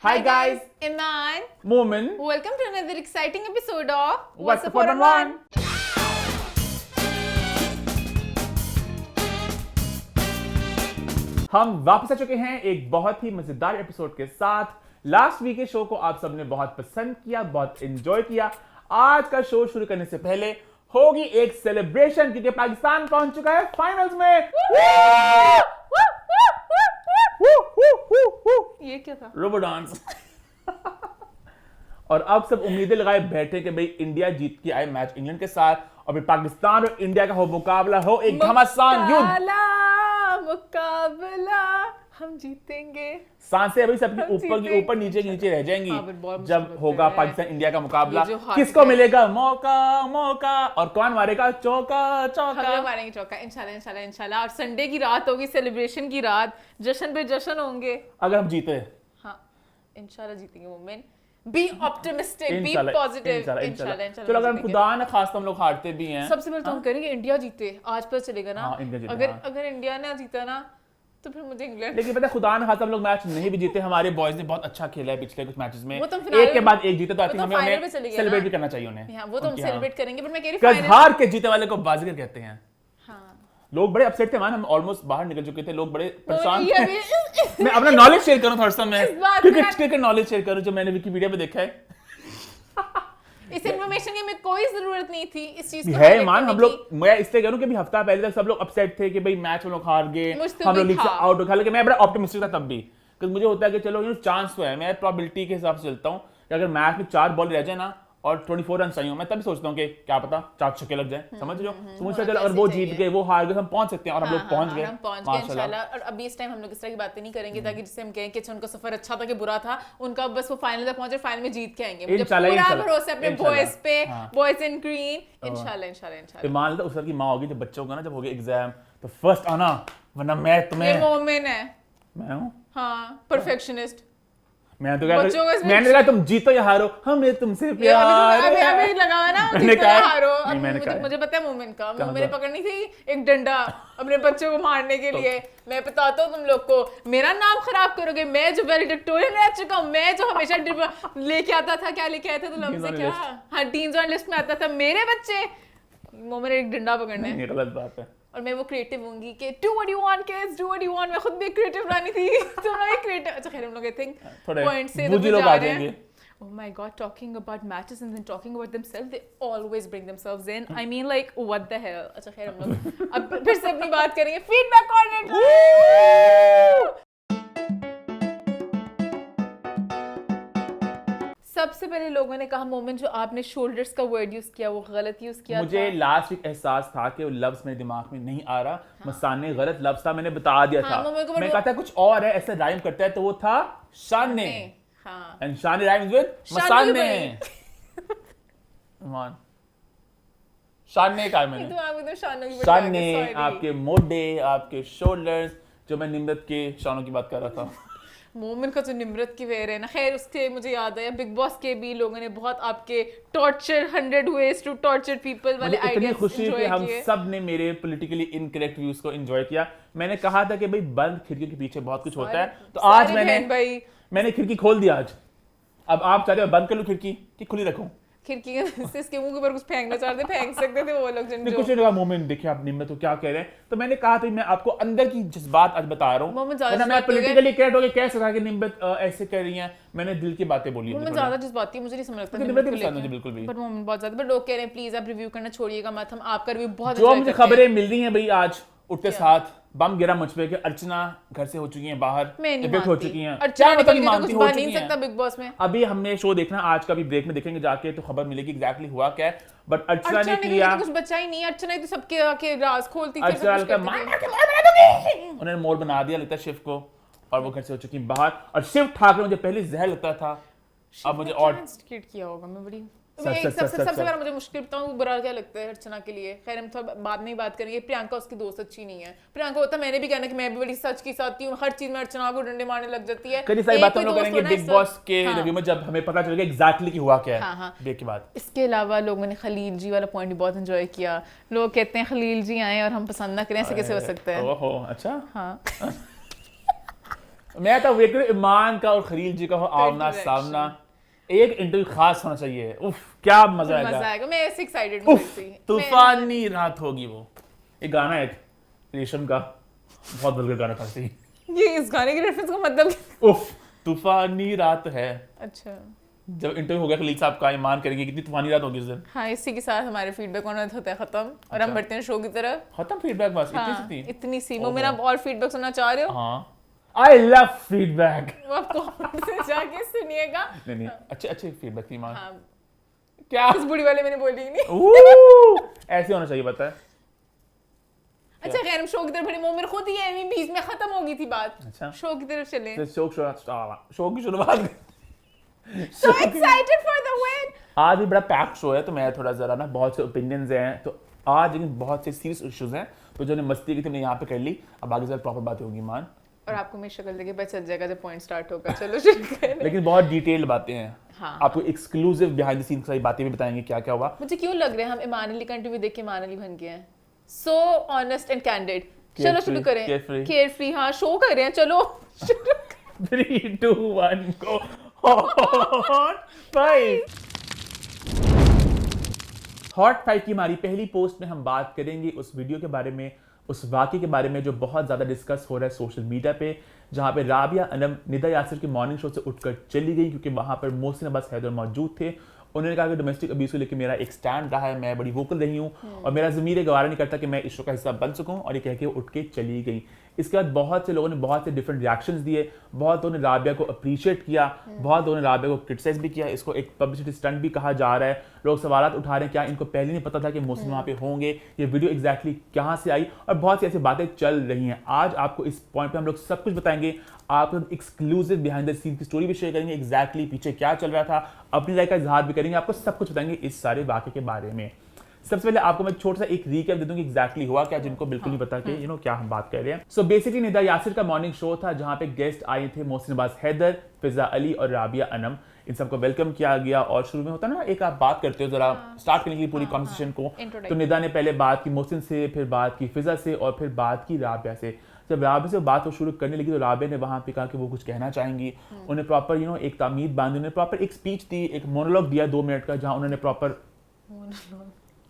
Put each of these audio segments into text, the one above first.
Hi guys, Iman. Momin. Welcome to another exciting episode of What's Up on One? हम वापस आ चुके हैं एक बहुत ही मजेदार एपिसोड के साथ। लास्ट वीक के शो को आप सबने बहुत पसंद किया, बहुत एंजॉय किया। आज का शो शुरू करने से पहले होगी एक सेलिब्रेशन क्योंकि पाकिस्तान पहुंच चुका है फाइनल्स में। ये क्या था? Robo dance. और अब सब उम्मीदें लगाए बैठे कि भाई इंडिया जीत के आए मैच इंग्लैंड के साथ और फिर पाकिस्तान और इंडिया का हो मुकाबला हो, एक घमासान युद्ध। मुकाबला हम जीतेंगे। सांसें अभी सबकी ऊपर की ऊपर नीचे की नीचे रह जाएंगी जब होगा पाकिस्तान इंडिया का मुकाबला। किसको मिलेगा मौका मौका और कौन मारेगा चौका चौका? हम मारेंगे चौका इंशाल्लाह इंशाल्लाह इंशाल्लाह। और संडे की रात होगी, सेलिब्रेशन की रात, जश्न पे जश्न होंगे अगर हम जीते। हाँ इंशाल्लाह जीतेंगे। Momen be optimistic, B positive. इंशाल्लाह। चलो अगर खुदा न खास्ता हम लोग हारते भी हैं, सबसे पहले तो हम करेंगे इंडिया जीते। आज पता चलेगा ना। इंडिया जीते, अगर इंडिया ने जीता ना तो फिर मुझे इंग्लैंड। लेकिन पता है खुदा न खास्ता हम लोग मैच नहीं भी जीते, हमारे बॉयज ने बहुत अच्छा खेला है पिछले कुछ मैचेस में, एक के बाद एक जीते, तो आई थिंक हमें उन्हें सेलिब्रेट भी करना चाहिए उन्हें। वो तो हम सेलिब्रेट करेंगे, पर मैं कह रही हूं हार के जीते वाले को बाजीगर कहते हैं। लोग बड़े अपसेट थे, हम ऑलमोस्ट बाहर निकल चुके थे, लोग बड़े परेशान थे। मैं अपना नॉलेज शेयर करूं थोड़ा सा, मैं क्रिकेट नॉलेज शेयर करूं जो मैंने विकिपीडिया पे देखा है। इस इन्फॉर्मेशन की हमें कोई जरूरत नहीं थी इस चीज को है मान हम लोग। मैं इसलिए कह रहा हूं कि अभी हफ्ता पहले तक सब लोग अपसेट थे कि भाई मैच में लोग हार गए, हम लोग लीग से आउट हो गए। लेकिन मैं बड़ा ऑप्टिमिस्टिक था तब भी, क्योंकि मुझे होता है कि चलो चांस तो है। मैं प्रोबेबिलिटी के हिसाब से चलता हूं कि अगर मैच में 4 बॉल रह जाए ना और 24 रन चाहिए, मैं तभी सोचता हूँ कि क्या पता 4 छक्के लग जाए, समझ रहे हो? तो मुझे चलो अगर वो जीत गए, वो हार गए, हम पहुंच सकते हैं और हम लोग पहुंच गए इंशाल्लाह। और अभी इस टाइम हम लोग इस तरह की बातें नहीं करेंगे ताकि जिससे हम कहें कि उनका सफर अच्छा था कि बुरा था, उनका बस वो फाइनल तक पहुंचे, फाइनल में जीत के आएंगे। मुझे पूरा भरोसा है अपने बॉयज पे, बॉयज इन ग्रीन। इंशाल्लाह इंशाल्लाह इंशाल्लाह। मान लो उस की माँ होगी जब बच्चों का ना, जब हो गया एग्जाम तो फर्स्ट आना, वरना मैं तुम्हें। ये मोमेन है। मैं हूं हाँ, परफेक्शनिस्ट। मैं तो मैंने कहा तुम जीतो या हारो, हमें तुमसे प्यार है। अभी लगा हुआ ना, मैंने जीतो या हारो। मुझे पता है मोमेंट का, मैंने पकड़नी थी एक डंडा अपने बच्चों को मारने के लिए। मैं बताता हूँ तुम लोग को, मेरा नाम खराब करोगे। मैं जो वैलिडिक्टोरियन रह चुका हूँ, मैं जो हमेशा लेके आता था, क्या लेके आया था तो हमसे क्या, हाँ टीम्स ऑन लिस्ट में आता था मेरे बच्चे। मोमेंट एक डंडा पकड़ना है, गलत बात है। और मैं वो क्रिएटिव होंगी कि do what you want kids, do what you want. मैं खुद भी क्रिएटिव रानी थी, तुम लोग भी क्रिएटिव। अच्छा खैर हम लोग आई थिंक पॉइंट से बुद्धि लोग आ जाएंगे। Oh my god, talking about matches and then talking about themselves, they always bring themselves in. I mean like what the hell. अच्छा खैर हम लोग अब फिर से अपनी बात करेंगे फीडबैक कॉर्नर। सबसे पहले लोगों ने कहा मोमेंट जो आपने शोल्डर्स का वर्ड यूज किया वो गलत यूज किया। मुझे लास्ट वीक एहसास था कि वो लफ्ज मेरे दिमाग में नहीं आ रहा। मसाने गलत लफ्ज था, मैंने बता दिया था। मैं कहता कुछ और है, ऐसा राइम करता है, तो वो था शाने। एंड शाने राइम्स विद मसाने। मान शाने का मैंने शाने, आपके मोढे, आपके शोल्डर्स, जो मैं निम्रत के शानों की बात कर रहा था। मोमिन का जो निम्रत की वेर है ना, खैर उसके मुझे याद आया बिग बॉस के भी लोगों ने बहुत आपके torture 100 ways to torture people वाले आइडियाज इतनी खुशी कि हम सब ने मेरे पॉलिटिकली इनकरेक्ट व्यूज को एंजॉय किया। मैंने कहा था कि भाई बंद खिड़की के पीछे बहुत कुछ होता है, तो आज मैंने खिड़की खोल दी आज। अब आप चाहते हो बंद कर लूं खिड़की कि खुली रखूं? खिड़की से इसके मुंह के ऊपर कुछ फेंकना चाहते, फेंक सकते थे वो लोग। जिन कुछ नहीं मोमेंट देखिए आप निम्रत तो क्या कह रहे हैं, तो मैंने कहा था मैं आपको अंदर की जज्बात आज बता रहा हूं। मैं पॉलिटिकली करेक्ट होके कह सका कि निम्रत ऐसे कह रही हैं, मैंने दिल की बातें बोली। मैं ज्यादा जज्बाती मुझे नहीं समझ लगता निम्रत के साथ बिल्कुल भी, बट मोमेंट बहुत ज्यादा। बट लोग कह रहे हैं प्लीज आप रिव्यू करना छोड़िएगा मत, हम आपका रिव्यू बहुत जो मुझे खबरें मिल रही हैं भाई आज उठते साथ बम गिरा मुझ पे कि अर्चना घर से हो चुकी हैं बाहर, इफेक्ट हो चुकी हैं। अर्चना मतलब मानती हो चुकी हैं सकता बिग बॉस में। अभी हमने शो देखना, आज का भी ब्रेक में देखेंगे जाके तो खबर मिलेगी एग्जैक्टली हुआ क्या है। बट अर्चना ने किया कुछ बचा ही नहीं। अर्चना ही तो सबके आके राज खोलती थी। अर्चना का उन्होंने मोर बना दिया लगता है शिव को, और वो घर से हो चुकी बाहर। और शिव ठाकरे मुझे पहले जहर लगता था, अब मुझे और किया होगा। मैं बड़ी सबसे बड़ा मुझे मुश्किल बताऊं बुरा क्या लगता है अर्चना के लिए। खैर हम थोड़ा बाद में ही बात करेंगे। प्रियंका उसकी दोस्त अच्छी नहीं है। प्रियंका होता मैंने भी कहना कि मैं भी बड़ी सच की साथी हूँ, हर चीज में अर्चना को डंडे मारने लग जाती है। कई सारी बातें हम लोग करेंगे बिग बॉस के रिव्यू में जब हमें पता चलेगा एग्जैक्टली कि हुआ क्या है ब्रेक के बाद। इसके अलावा लोगों ने खलील जी वाला पॉइंट भी बहुत एंजॉय किया। लोग कहते हैं खलील जी आए और हम पसंद ना करें, ऐसे कैसे हो सकता है? ओहो अच्छा। हाँ मैं तो वेट करूं ईमान का और खलील जी का हो आमना सामना, एक इंटरव्यू खास होना चाहिए। उफ क्या मजा आएगा। मैं ऐसे एक्साइटेड हूं। तूफानी रात होगी वो। एक गाना है रेशम का, बहुत वल्गर गाना था सही। ये इस गाने की रेफरेंस का मतलब उफ तूफानी रात है। अच्छा, जब इंटरव्यू हो गया खलील साहब का, ईमान करेंगे कितनी तूफानी रात होगी उस दिन। हाँ, इसी के साथ हमारे फीडबैक ऑन होता है खत्म और हम बढ़ते हैं शो की तरफ। खत्म फीडबैक बस? इतनी सी वो मेरा और फीडबैक सुनना चाह रहे हो? हाँ, आई लव फीडबैक। वो आप कमेंट से जाके सुनिएगा। नहीं अच्छे फीडबैक थी ईमान। हाँ, क्या इस बुढ़ी वाले मैंने बोली नहीं। ऐसे होना चाहिए पता है। अच्छा खैर, हम शो की तरफ बढ़े। वो मेरे खुद ही है, बीच में खत्म हो गई थी बात। अच्छा, शो की तरफ चले। शो की शुरुआत। So excited for the win। आज भी बड़ा पैक्ड शो है, तो मैं थोड़ा जरा ना बहुत से ओपिनियंस हैं, तो आज लेकिन बहुत से सीरियस इश्यूज हैं, तो जो ने मस्ती की थी मैंने यहाँ पे कर ली। अब आगे जरा प्रॉपर बात होगी ईमान, और आपको मेरी शक्ल देखे पता चल जाएगा जब पॉइंट स्टार्ट होगा। चलो शुरू करें। लेकिन बहुत डिटेल्ड बातें हैं। हाँ, आपको एक्सक्लूसिव बिहाइंड द सीन्स सारी बातें भी बताएंगे क्या क्या हुआ। मुझे क्यों लग रहा है हम ईमान अली का इंटरव्यू देख के ईमान अली बन गए हैं। So honest and candid. चलो शुरू करें। केयरफ्री, हाँ शो कर रहे हैं, चलो 3 2 1 गो। हॉट 5 की हमारी पहली पोस्ट में हम बात करेंगे उस वीडियो के बारे में, उस वाक़े के बारे में जो बहुत ज़्यादा डिस्कस हो रहा है सोशल मीडिया पे, जहाँ पे राबिया अनम निदा यासिर के मॉर्निंग शो से उठकर चली गई क्योंकि वहाँ पर मोहसिन अब्बास हैदर मौजूद थे। उन्होंने कहा कि डोमेस्टिक अब्यूज़ को लेकर मेरा एक स्टैंड रहा है, मैं बड़ी वोकल रही हूँ और मेरा ज़मीर गवारा नहीं करता कि मैं इस शो का हिस्सा बन सकूँ, और ये कह के वो उठ के चली गई। इसके बाद बहुत से लोगों ने बहुत से डिफरेंट रिएक्शंस दिए, बहुत लोगों ने राबिया को अप्रिशिएट किया, बहुत लोगों ने राबिया को क्रिटिसाइज भी किया, इसको एक पब्लिसिटी स्टंट भी कहा जा रहा है। लोग सवाल उठा रहे हैं क्या इनको पहले नहीं पता था कि मोहसिन वहाँ पे होंगे, ये वीडियो एग्जैक्टली कहाँ से आई, और बहुत सी ऐसी बातें चल रही हैं। आज आपको इस पॉइंट पे हम लोग सब कुछ बताएंगे, आपको एक्सक्लूसिव बिहाइंड द सीन की स्टोरी भी शेयर करेंगे, एग्जैक्टली पीछे क्या चल रहा था, अपनी राय का इजहार भी करेंगे, आपको सब कुछ बताएंगे इस सारे वाक़े के बारे में। सबसे पहले आपको मैं छोटा सा एक रीकैप दे दूं कि एग्जैक्टली हुआ क्या, जिनको बिल्कुल नहीं पता कि क्या हम बात कर रहे हैं। सो बेसिकली निदा यासिर का मॉर्निंग शो था जहां पे गेस्ट आए थे मोहसिन अब्बास हैदर, फिजा अली और राबिया अनम। इन सबको वेलकम किया गया और शुरू में होता ना एक आप बात करते हो जरा स्टार्ट करने के लिए पूरी कॉन्वर्सेशन को, तो निदा ने पहले बात की मोहसिन से, फिर बात की फिजा से और फिर बात की राबिया से। जब राबिया से बात शुरू करने लगी तो राबिया ने वहां पे कहा कि वो कुछ कहना चाहेंगी। उन्हें प्रॉपर एक तामीद बांधी, उन्हें प्रॉपर एक स्पीच दी, एक मोनोलॉग दिया 2 मिनट का, जहां उन्होंने प्रॉपर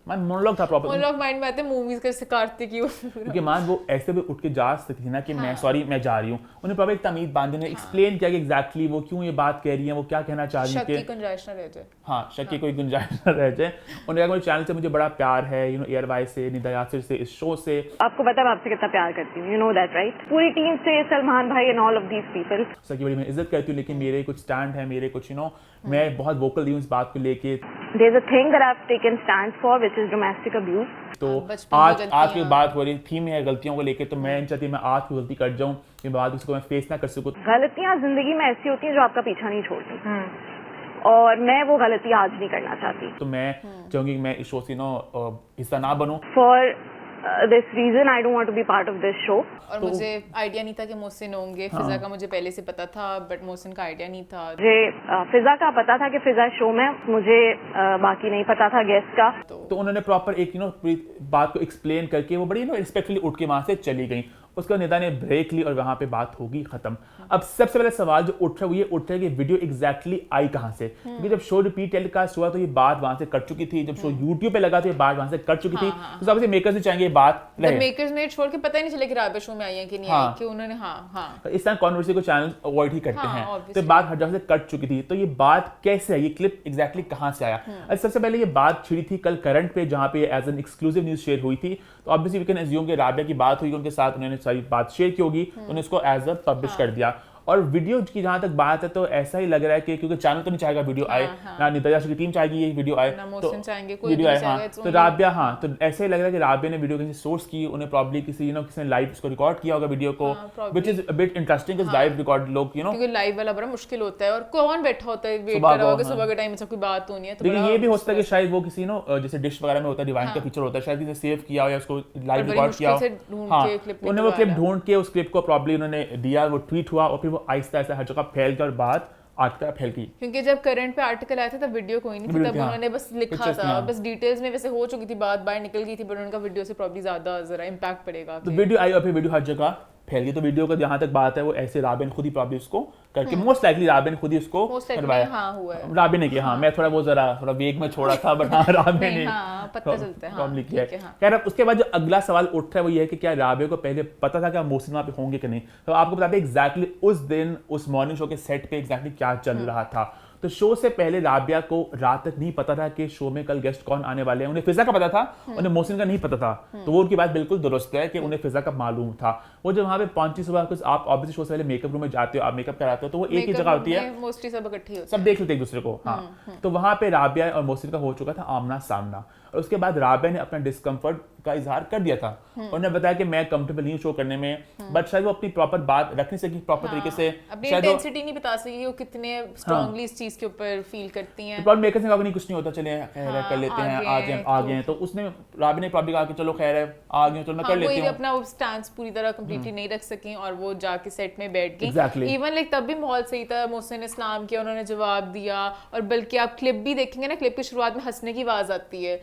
मोनोलॉग था प्रॉपर। मोनोलॉग माइंड में आते हैं मूवीज के सिकारते की, क्योंकि मान वो ऐसे भी उठ के जा सकती थी ना कि मैं सॉरी मैं जा रही हूँ। उन्हें प्रॉपर एक तामीद बांधी ने एक्सप्लेन किया कि एग्जैक्टली वो क्यों ये बात कह रही है, वो क्या कहना चाह रही है, शक की गुंजाइश न रह जाए। हाँ, शक की कोई गुंजाइश न रह जाए। उन्होंने कहा मेरे चैनल से मुझे बड़ा प्यार है, एयरवाइज से, निदा यासिर से, इस शो से। आपको पता है मैं आपसे कितना प्यार करती हूँ, यू नो दैट राइट। पूरी टीम से, सलमान भाई and all of these people. सकी बड़ी मैं इज्जत करती हूँ, लेकिन मेरे कुछ स्टैंड है, मेरे कुछ मैं बहुत वोकल रही हूँ इस बात को लेके। There's a thing that I've taken stands for, which is domestic abuse. तो आज की बात हो रही थीम है गलतियों को लेके, तो मैं चाहती मैं आज की गलती कर जाऊं कि बाद उसको मैं फेस ना कर सकूं। गलतियां जिंदगी में ऐसी होती हैं जो आपका पीछा नहीं छोड़ती, और मैं वो गलती आज नहीं करना चाहती। तो मैं चाहूंगी कि मैं इस शो से हिस्सा ना बनूं। For this reason I don't want to be part of this show. और मुझे आइडिया नहीं था कि मोहसिन होंगे। फिजा का मुझे पहले से पता था, बट मोहसिन का आइडिया नहीं था। मुझे फिजा का पता था कि फिजा शो में, मुझे बाकी नहीं पता था गेस्ट का। तो उन्होंने प्रॉपर एक पूरी बात को एक्सप्लेन करके वो बड़ी रिस्पेक्टफुली उठ के वहां से चली गई। उसके बाद निदा ने ब्रेक ली और वहां पे बात होगी खत्म। अब सबसे पहले सवाल जो उठ रहा है वो ये उठ रहा है कि वीडियो एग्जैक्टली आई कहां से, क्योंकि जब शो रिपीट टेलीकास्ट हुआ तो ये बात वहां से कट चुकी थी, जब शो यूट्यूब पे लगा तो ये बात वहां से कट चुकी थी। तो सबसे मेकर्स ने चाहेंगे ये बात रहे। मेकर्स ने छोड़ के पता ही नहीं चला कि राबिया शो में आई है कि नहीं आई, कि उन्होंने इस तरह कॉन्वर्सेशन को चैनल अवॉइड ही करते हैं, तो बात हर जगह से कट चुकी थी। तो ये बात कैसे है, ये क्लिप एग्जैक्टली कहां से आया? सबसे पहले ये बात छिड़ी थी कल करंट पे, जहां पे as an exclusive news share हुई थी। तो ऑब्वियसली वी कैन अज्यूम कि राबिया की बात हुई, उनके साथ उन्होंने सारी बात शेयर की होगी, उन्होंने इसको एज अ पब्लिश कर दिया। और वीडियो की जहां तक बात है तो ऐसा ही लग रहा है कि क्योंकि चैनल तो नहीं चाहेगा वीडियो आए, ना निदा यासिर की टीम चाहेगी ये वीडियो आए, तो वीडियो आए। तो राबिया तो ऐसे ही लग रहा है कि राबिया ने वीडियो किसी सोर्स की, उन्हें प्रॉब्ली किसी किसी ने लाइव इसको रिकॉर्ड किया होगा वीडियो को, which is a bit interesting because live record लोग क्योंकि लाइव वाला बड़ा मुश्किल होता है और कौन बैठा होता है वेट कर रहा होगा सुबह के टाइम में, सब कोई बात होनी है। तो लेकिन ये भी हो सकता है कि शायद वो किसी जैसे डिश वगैरह में होता है डिवाइन का फीचर होता है, शायद किसी सेव किया हो या उसको लाइव रिकॉर्ड किया हो। उन्होंने वो क्लिप ढूंढ के उस क्लिप को प्रॉब्ली उन्होंने दिया, वो ट्वीट हुआ और फिर वो आहिस्ता आहिस्ता हर जगह फैल गया और बात आर्टिकल फैल गई। क्योंकि जब करंट पे आर्टिकल आया था तब वीडियो कोई नहीं थी, तब उन्होंने बस लिखा था, बस डिटेल्स में वैसे हो चुकी थी बात, बाहर निकल गई थी, बट उनका वीडियो से प्रॉब्ली ज्यादा जरा इंपैक्ट पड़ेगा। तो वीडियो आई और फिर वीडियो हर जगह फैल गई। तो वीडियो का जहाँ तक बात है वो ऐसे राबिया ने खुद ही प्रॉब्लम उसको करके, मोस्ट लाइकली राबिया ने खुद ही उसको करवाया। हाँ हुआ है, राबिया ने किया। हाँ मैं थोड़ा वेग में छोड़ा था, बट हाँ राबिया ने पता चलता है प्रॉब्लम किया है। खैर अब उसके बाद जो अगला सवाल उठ रहा है वो ये है कि क्या राबिया को पहले पता था कि मोहसिन वहाँ पे होंगे कि नहीं। तो आपको बताते हैं एग्जैक्टली उस दिन उस मॉर्निंग शो के सेट पे एग्जैक्टली क्या चल रहा था। तो शो से पहले राबिया को रात तक नहीं पता था कि शो में कल गेस्ट कौन आने वाले हैं। उन्हें फिजा का पता था, उन्हें मोहसिन का नहीं पता था। तो वो उनकी बात बिल्कुल दुरुस्त है कि उन्हें फिजा का मालूम था। वो जब वहां पे पहुंची सुबह, कुछ आप ऑब्वियसली शो से पहले मेकअप रूम में जाते हो, आप मेकअप कराते हो, तो वो एक ही जगह होती है, मोस्टली सब इकट्ठे होते हैं, सब देख लेते एक दूसरे को। हाँ तो वहां पे राबिया और मोहसिन का हो चुका था आमना सामना। और उसके बाद राबिया ने अपना डिस्कम्फर्ट का इजहार कर दिया था। उन्होंने बताया कि मैं कंफर्टेबल नहीं हूँ शो करने में, बट शायद वो अपनी प्रॉपर बात रख नहीं सकी प्रॉपर तरीके से, अपनी इंटेंसिटी नहीं बता सकी वो कितने स्ट्रांगली इस चीज के ऊपर फील करती हैं। प्रॉब्लम मेकर्स ने कहा नहीं कुछ नहीं होता, चले खैर कर लेते हैं, आ गए हैं। तो उसने राबिया ने प्रॉब्लम कहा कि चलो खैर है, आ गए, चलो मैं कर लेती हूँ। अपना वो स्टैंस पूरी तरह कंप्लीटली नहीं रख सकी और वो जाके सेट में बैठ गई। Exactly. इवन लाइक तब भी माहौल सही था, मोहसिन ने सलाम किया, उन्होंने जवाब दिया, और बल्कि आप क्लिप भी देखेंगे ना, क्लिप की शुरुआत में हंसने की आवाज आती है।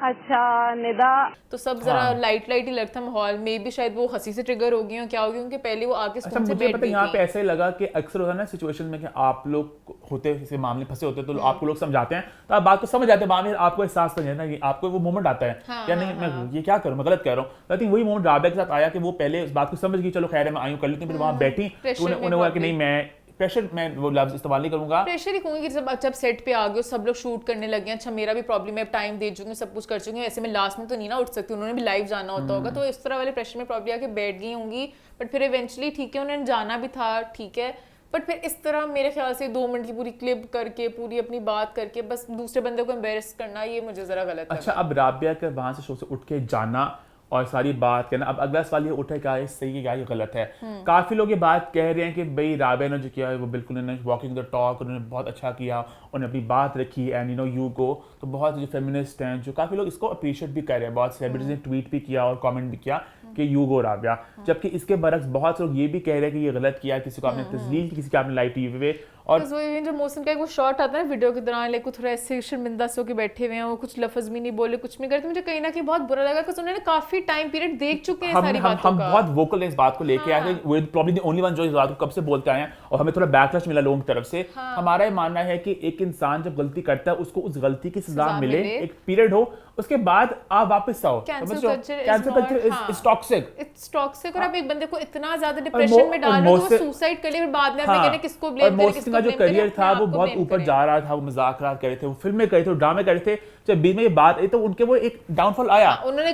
अच्छा निदा, तो सब जरा लाइट ही लगता माहौल में भी, शायद वो हंसी से ट्रिगर हो गई हो, क्या हो गया, उनके पहले वो आके अच्छा मुझे पता है यहाँ पे ऐसे ही लगा कि अक्सर होता है ना सिचुएशन में कि आप लोग होते इसे मामले फंसे होते तो आपको लोग समझाते हैं, तो आप बात को समझ जाते हैं, बाद में आपको एहसास नहीं है ना कि आपको वो मोमेंट आता है या नहीं मैं ये क्या करूँ, मैं गलत कह रहा हूँ। आई थिंक वही मोमेंट राबिया के साथ आया कि वो पहले उस बात को समझ गई, चलो खैर है मैं आई हूँ कर लेती हूँ, फिर वहाँ बैठी उन्हें हुआ कि नहीं मैं प्रेशर, मैं वो लफ्ज इस्तेमाल नहीं करूंगा, प्रेशर ही कहूंगी कि जब सेट पे आ गए सब लोग शूट करने लगे हैं, अच्छा मेरा भी प्रॉब्लम है, टाइम दे चुकी हूँ, सब कुछ कर चुकी हूँ, ऐसे में लास्ट में तो नहीं ना उठ सकती, उन्होंने भी लाइव जाना होता होगा, तो इस तरह वाले प्रेशर में प्रॉब्लम आके बैठ गई होंगी। बट फिर इवेंचुअली ठीक है, उन्होंने जाना भी था, ठीक है, बट फिर इस तरह मेरे ख्याल से 2 मिनट की पूरी क्लिप करके पूरी अपनी बात करके बस दूसरे बंदे को एम्बेरस करना, ये मुझे जरा गलत लगा। अच्छा अब राबिया के वहां से शो से उठ के जाना और सारी बात कहना, अब अगला सवाल ये उठा क्या ये सही है क्या ये गलत है। काफी लोग ये बात कह रहे हैं कि भाई राबिया ने जो किया है वो बिल्कुल उन्होंने वॉकिंग द टॉक, उन्होंने बहुत अच्छा किया, उन्होंने अपनी बात रखी एंड यू गो। तो बहुत जो फेमिनिस्ट हैं जो काफी लोग इसको अप्रिशिएट भी कर रहे हैं, बहुत सेलिब्रिटीज ने ट्वीट भी किया और कमेंट भी किया कि यू गो राबिया, जबकि इसके बरक्स बहुत लोग ये भी कह रहे हैं कि ये गलत किया, किसी को आपने तस्लील की, किसी को आपने लाइव टीवी पे। और जो मोहसिन का एक वो शॉट आता है ना वीडियो के दौरान, लाइक थोड़ा ऐसे शर्मिंदा से होकर बैठे हुए हैं, वो कुछ लफ्ज भी नहीं बोले, कुछ नहीं करते, मुझे कहीं ना कहीं बहुत बुरा लगा क्योंकि उन्होंने काफी टाइम पीरियड देख चुके हैं सारी बातों हम का। बहुत वोकल इस बात को लेके आए थे, वो प्रॉब्ली द ओनली वन जो इस बात को कब से बोलते आए हैं, और हमें थोड़ा बैकलैश मिला लोगों की तरफ से। हमारा ये मानना है कि एक इंसान जब गलती करता है उसको उस गलती की सजा मिले, एक पीरियड हो, उसके बाद आप वापस आओ। Cancel culture is toxic, it's toxic, और आप एक बंदे को इतना ज्यादा डिप्रेशन में डाल रहे हो तो वो सुसाइड कर ले, फिर बाद में आप कहते हैं किसको ब्लेम करें, किसको जो करियर था वो बहुत ऊपर जा रहा था, वो मजाक कर रहे थे, वो फिल्में कर रहे थे, ड्रामे कर रहे थे, जब बीच में ये बात आई तो उनके वो एक डाउनफॉल आया, उन्होंने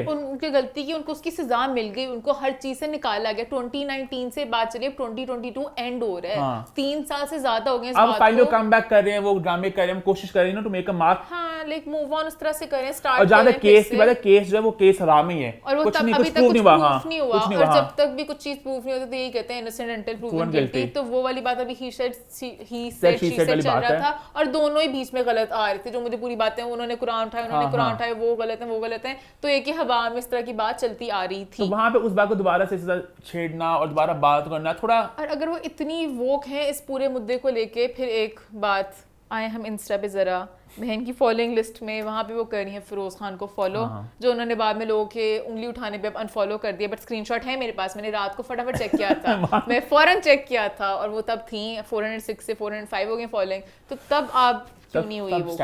उनकी गलती की, उनको उसकी सजा मिल गई, उनको हर चीज से निकाला गया। 2019 से बात चली, 2022 एंड हो रहा है, 3 साल से ज्यादा हो गए इस बात को। अब फाइनली कम बैक कर रहे हैं, वो ड्रामे कर रहे हैं, कोशिश कर रहे हैं टू मेक अ मार्क, हां लाइक मूव ऑन उस तरह से करें, स्टार्ट और ज्यादा केस की बात है, केस जो है वो केस हरामी है, और वो कुछ तब नहीं, अभी कुछ तक प्रूव कुछ नहीं हुआ, कुछ नहीं और हुआ। जब तक भी कुछ चीज प्रूव नहीं होती तो यही कहते हैं इनोसेंट अंटिल प्रूवन गिल्टी। तो वो वाली बात अभी ही सेड शी सेड चल रहा था, और दोनों ही बीच में गलत आ रहे थे, जो मुझे पूरी बातें उन्होंने कुरान उठाया, उन्होंने कुरान उठाया, वो गलत है, तो एक ही हवा में इस तरह की बात चलती आ रही थी। तो वहां पे उस बात को दोबारा से छेड़ना और दोबारा बात करना थोड़ा, और अगर वो इतनी वोक है इस पूरे मुद्दे को लेके, फिर एक बात आए हम इंस्टा पे जरा बहन की फॉलोइंग लिस्ट में, वहाँ पे वो कर रही है फिरोज खान को फॉलो, जो उन्होंने बाद में लोगों के उंगली उठाने पे अब अनफॉलो कर दिया, बट स्क्रीनशॉट है मेरे पास, मैंने रात को फटाफट चेक किया था मैं फौरन चेक किया था, और वो तब थी 406 से 405 हो गई फॉलोइंग। तो तब आप क्यों नहीं हुई वो,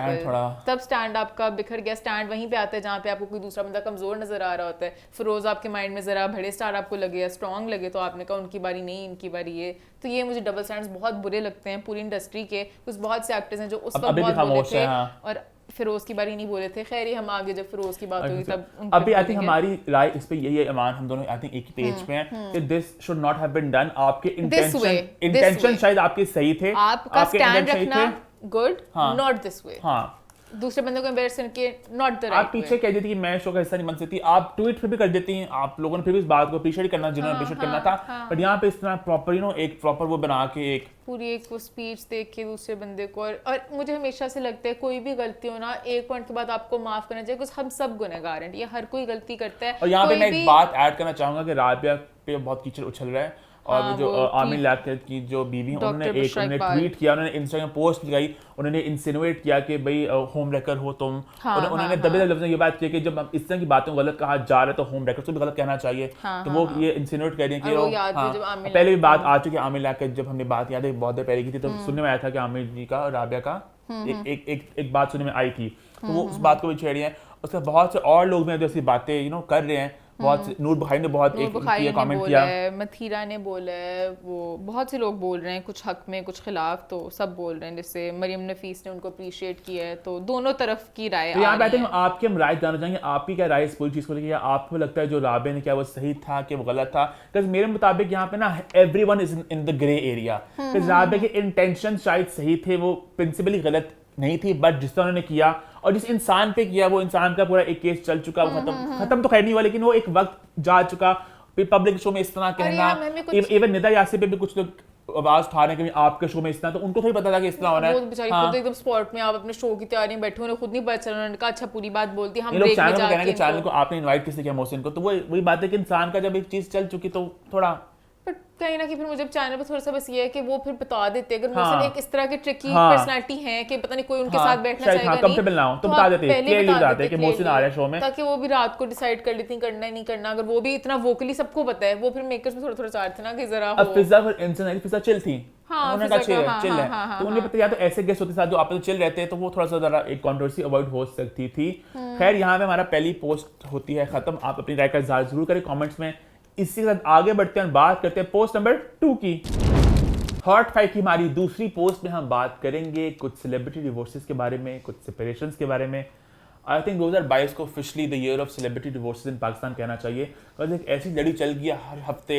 तब स्टैंड आपका बिखर गया। स्टैंड वहीं पे आता है जहाँ पे आपको कोई दूसरा बंदा कमजोर नजर आ रहा होता है। फिरोज आपके माइंड में जरा बड़े स्टार आपको लगे या स्ट्रॉन्ग लगे, तो आपने कहा उनकी बारी नहीं, इनकी बारी ये। तो ये मुझे डबल स्टैंडर्ड्स बहुत बुरे लगते हैं पूरी इंडस्ट्री के। कुछ बहुत से एक्टर्स हैं जो उस वक्त बहुत बोले थे और फिरोज की बारी नहीं बोले थे। खैर हम आगे जब फिरोज की बात होगी तब अभी आई थिंक हमारी राय इस पे यही है, ईमान हम दोनों आई थिंक एक ही पेज पे हैं कि this should not have been done. आपके इंटेंशन शायद आपके सही थे, आपका स्टैंड रखना गुड, नॉट दिस वे। दूसरे बंदे को एम्बैरेस करके नॉट द राइट। आप पीछे कह देती कि मैं शो का हिस्सा नहीं बन सकती, आप ट्वीट पे भी कर देती हैं, आप लोगों ने फिर भी इस बात को अप्रिशिएट करना जिन्होंने अप्रिशिएट करना था, बट यहाँ पे इस तरह प्रॉपर एक प्रॉपर वो बना के एक पूरी एक वो स्पीच देख के दूसरे बंदे को। और मुझे हमेशा से लगता है कोई भी गलती हो ना, एक पॉइंट के बाद आपको माफ करना चाहिए, कुछ हम सब गुनहगार हैं, ये हर कोई गलती करता है। और यहाँ पे मैं एक बात ऐड करना चाहूंगा कि राबिया पे बहुत कीचड़ उछल रहा है, और जो आमिर लियाकत की जो बीवी हैं उन्होंने ट्वीट किया, उन्होंने इंस्टाग्राम पोस्ट लगाई, उन्होंने इंसिनुएट किया कि भाई होम रेकर हो तुम। उन्होंने दबे लफ्ज़ में ये बात की कि जब हम इस तरह की बातों को गलत कहा जा रहा है तो होम रेकर को भी गलत कहना चाहिए। तो वो ये इंसिनुएट कर रही है कि पहले भी बात आ चुकी है आमिर लियाकत, जब हमने बात याद है बहुत देर पहले की थी तो सुनने में आया था कि आमिर जी का और राबिया का एक बात सुनने में आई थी, तो वो उस बात को भी छेड़ रही है। उसके बहुत से और लोग हैं जो ऐसी बातें कर रहे हैं, बहुत नूर बुखारी ने बहुत कमेंट किया, मथीरा ने बोला है, वो बहुत से लोग बोल रहे हैं कुछ हक में कुछ खिलाफ, तो सब बोल रहे हैं। जैसे मरियम नफीस ने उनको अप्रिशिएट किया है, तो दोनों तरफ की राय तो यहाँ बैठे हम आपके हम राय जानना चाहेंगे, आपकी क्या राय इस पूरी चीज़ को लेकर, आपको लगता है जो राबिया ने किया वो सही था कि वो गलत था? बिकॉज मेरे मुताबिक यहाँ पे ना everyone is in the grey area. Rabia के इंटेंशन शायद सही थे, वो प्रिंसिपली गलत नहीं थी, बट जिस तरह उन्होंने किया और जिस इंसान पे किया वो इंसान का पूरा एक केस चल चुका, वो खत्म तो खैर नहीं हुआ, लेकिन वो एक वक्त जा चुका। पब्लिक शो में इस तरह कहना, इवन निदा यासिर पे भी कुछ लोग आवाज उठा रहे हैं कि आपके शो में इस तरह, तो उनको थोड़ी पता था कि इस तरह हो रहा है। वो बेचारी खुद एकदम स्पॉट में, आप अपने शो की तैयारी में बैठे, उन्हें खुद नहीं पता चला, उन्होंने कहा अच्छा पूरी बात बोलती हम लोग चैनल को कहना कि चैनल को आपने इनवाइट किसने किया मोहसिन को, तो वही बात है कि इंसान का जब एक चीज चल चुकी तो थोड़ा कहीं ना कहीं फिर मुझे चैनल पर थोड़ा सा बस ये है कि वो फिर बता देते अगर मोहसिन एक इस तरह के ट्रिकी पर्सनालिटी है कि पता नहीं कोई उनके साथ बैठना चाहेगा नहीं, कंफर्टेबल ना हो तो बता देते क्लियरली बताते हैं कि मोहसिन आ रहा है शो में, ताकि वो भी रात को डिसाइड कर लेती करना है नहीं करना। अगर वो भी इतना वोकली सबको पता है, वो फिर मेकर्स में थोड़ा चाह थे ना कि जरा अब फिजा फिर इंसान फिजा चिल थी, उन्होंने कहा चिल है, तो उन्हें पता या तो ऐसे गेस्ट होते साथ जो आप चिल रहते हैं, तो वो थोड़ा सा जरा एक कंट्रोवर्सी अवॉइड हो सकती थी। खैर यहाँ पे हमारा पहली पोस्ट होती है खत्म, आप अपनी राय का इज़हार जरूर करें कमेंट्स में। इसी के साथ आगे बढ़ते हैं, बात करते हैं पोस्ट नंबर 2 की। हॉट 5 की हमारी दूसरी पोस्ट में हम बात करेंगे कुछ सेलिब्रिटी डिवोर्सेस के बारे में, कुछ सेपरेशंस के बारे में। आई थिंक 2022 को officially the year of celebrity divorces in Pakistan कहना चाहिए, बिकॉज एक ऐसी लड़ी चल गई हर हफ्ते,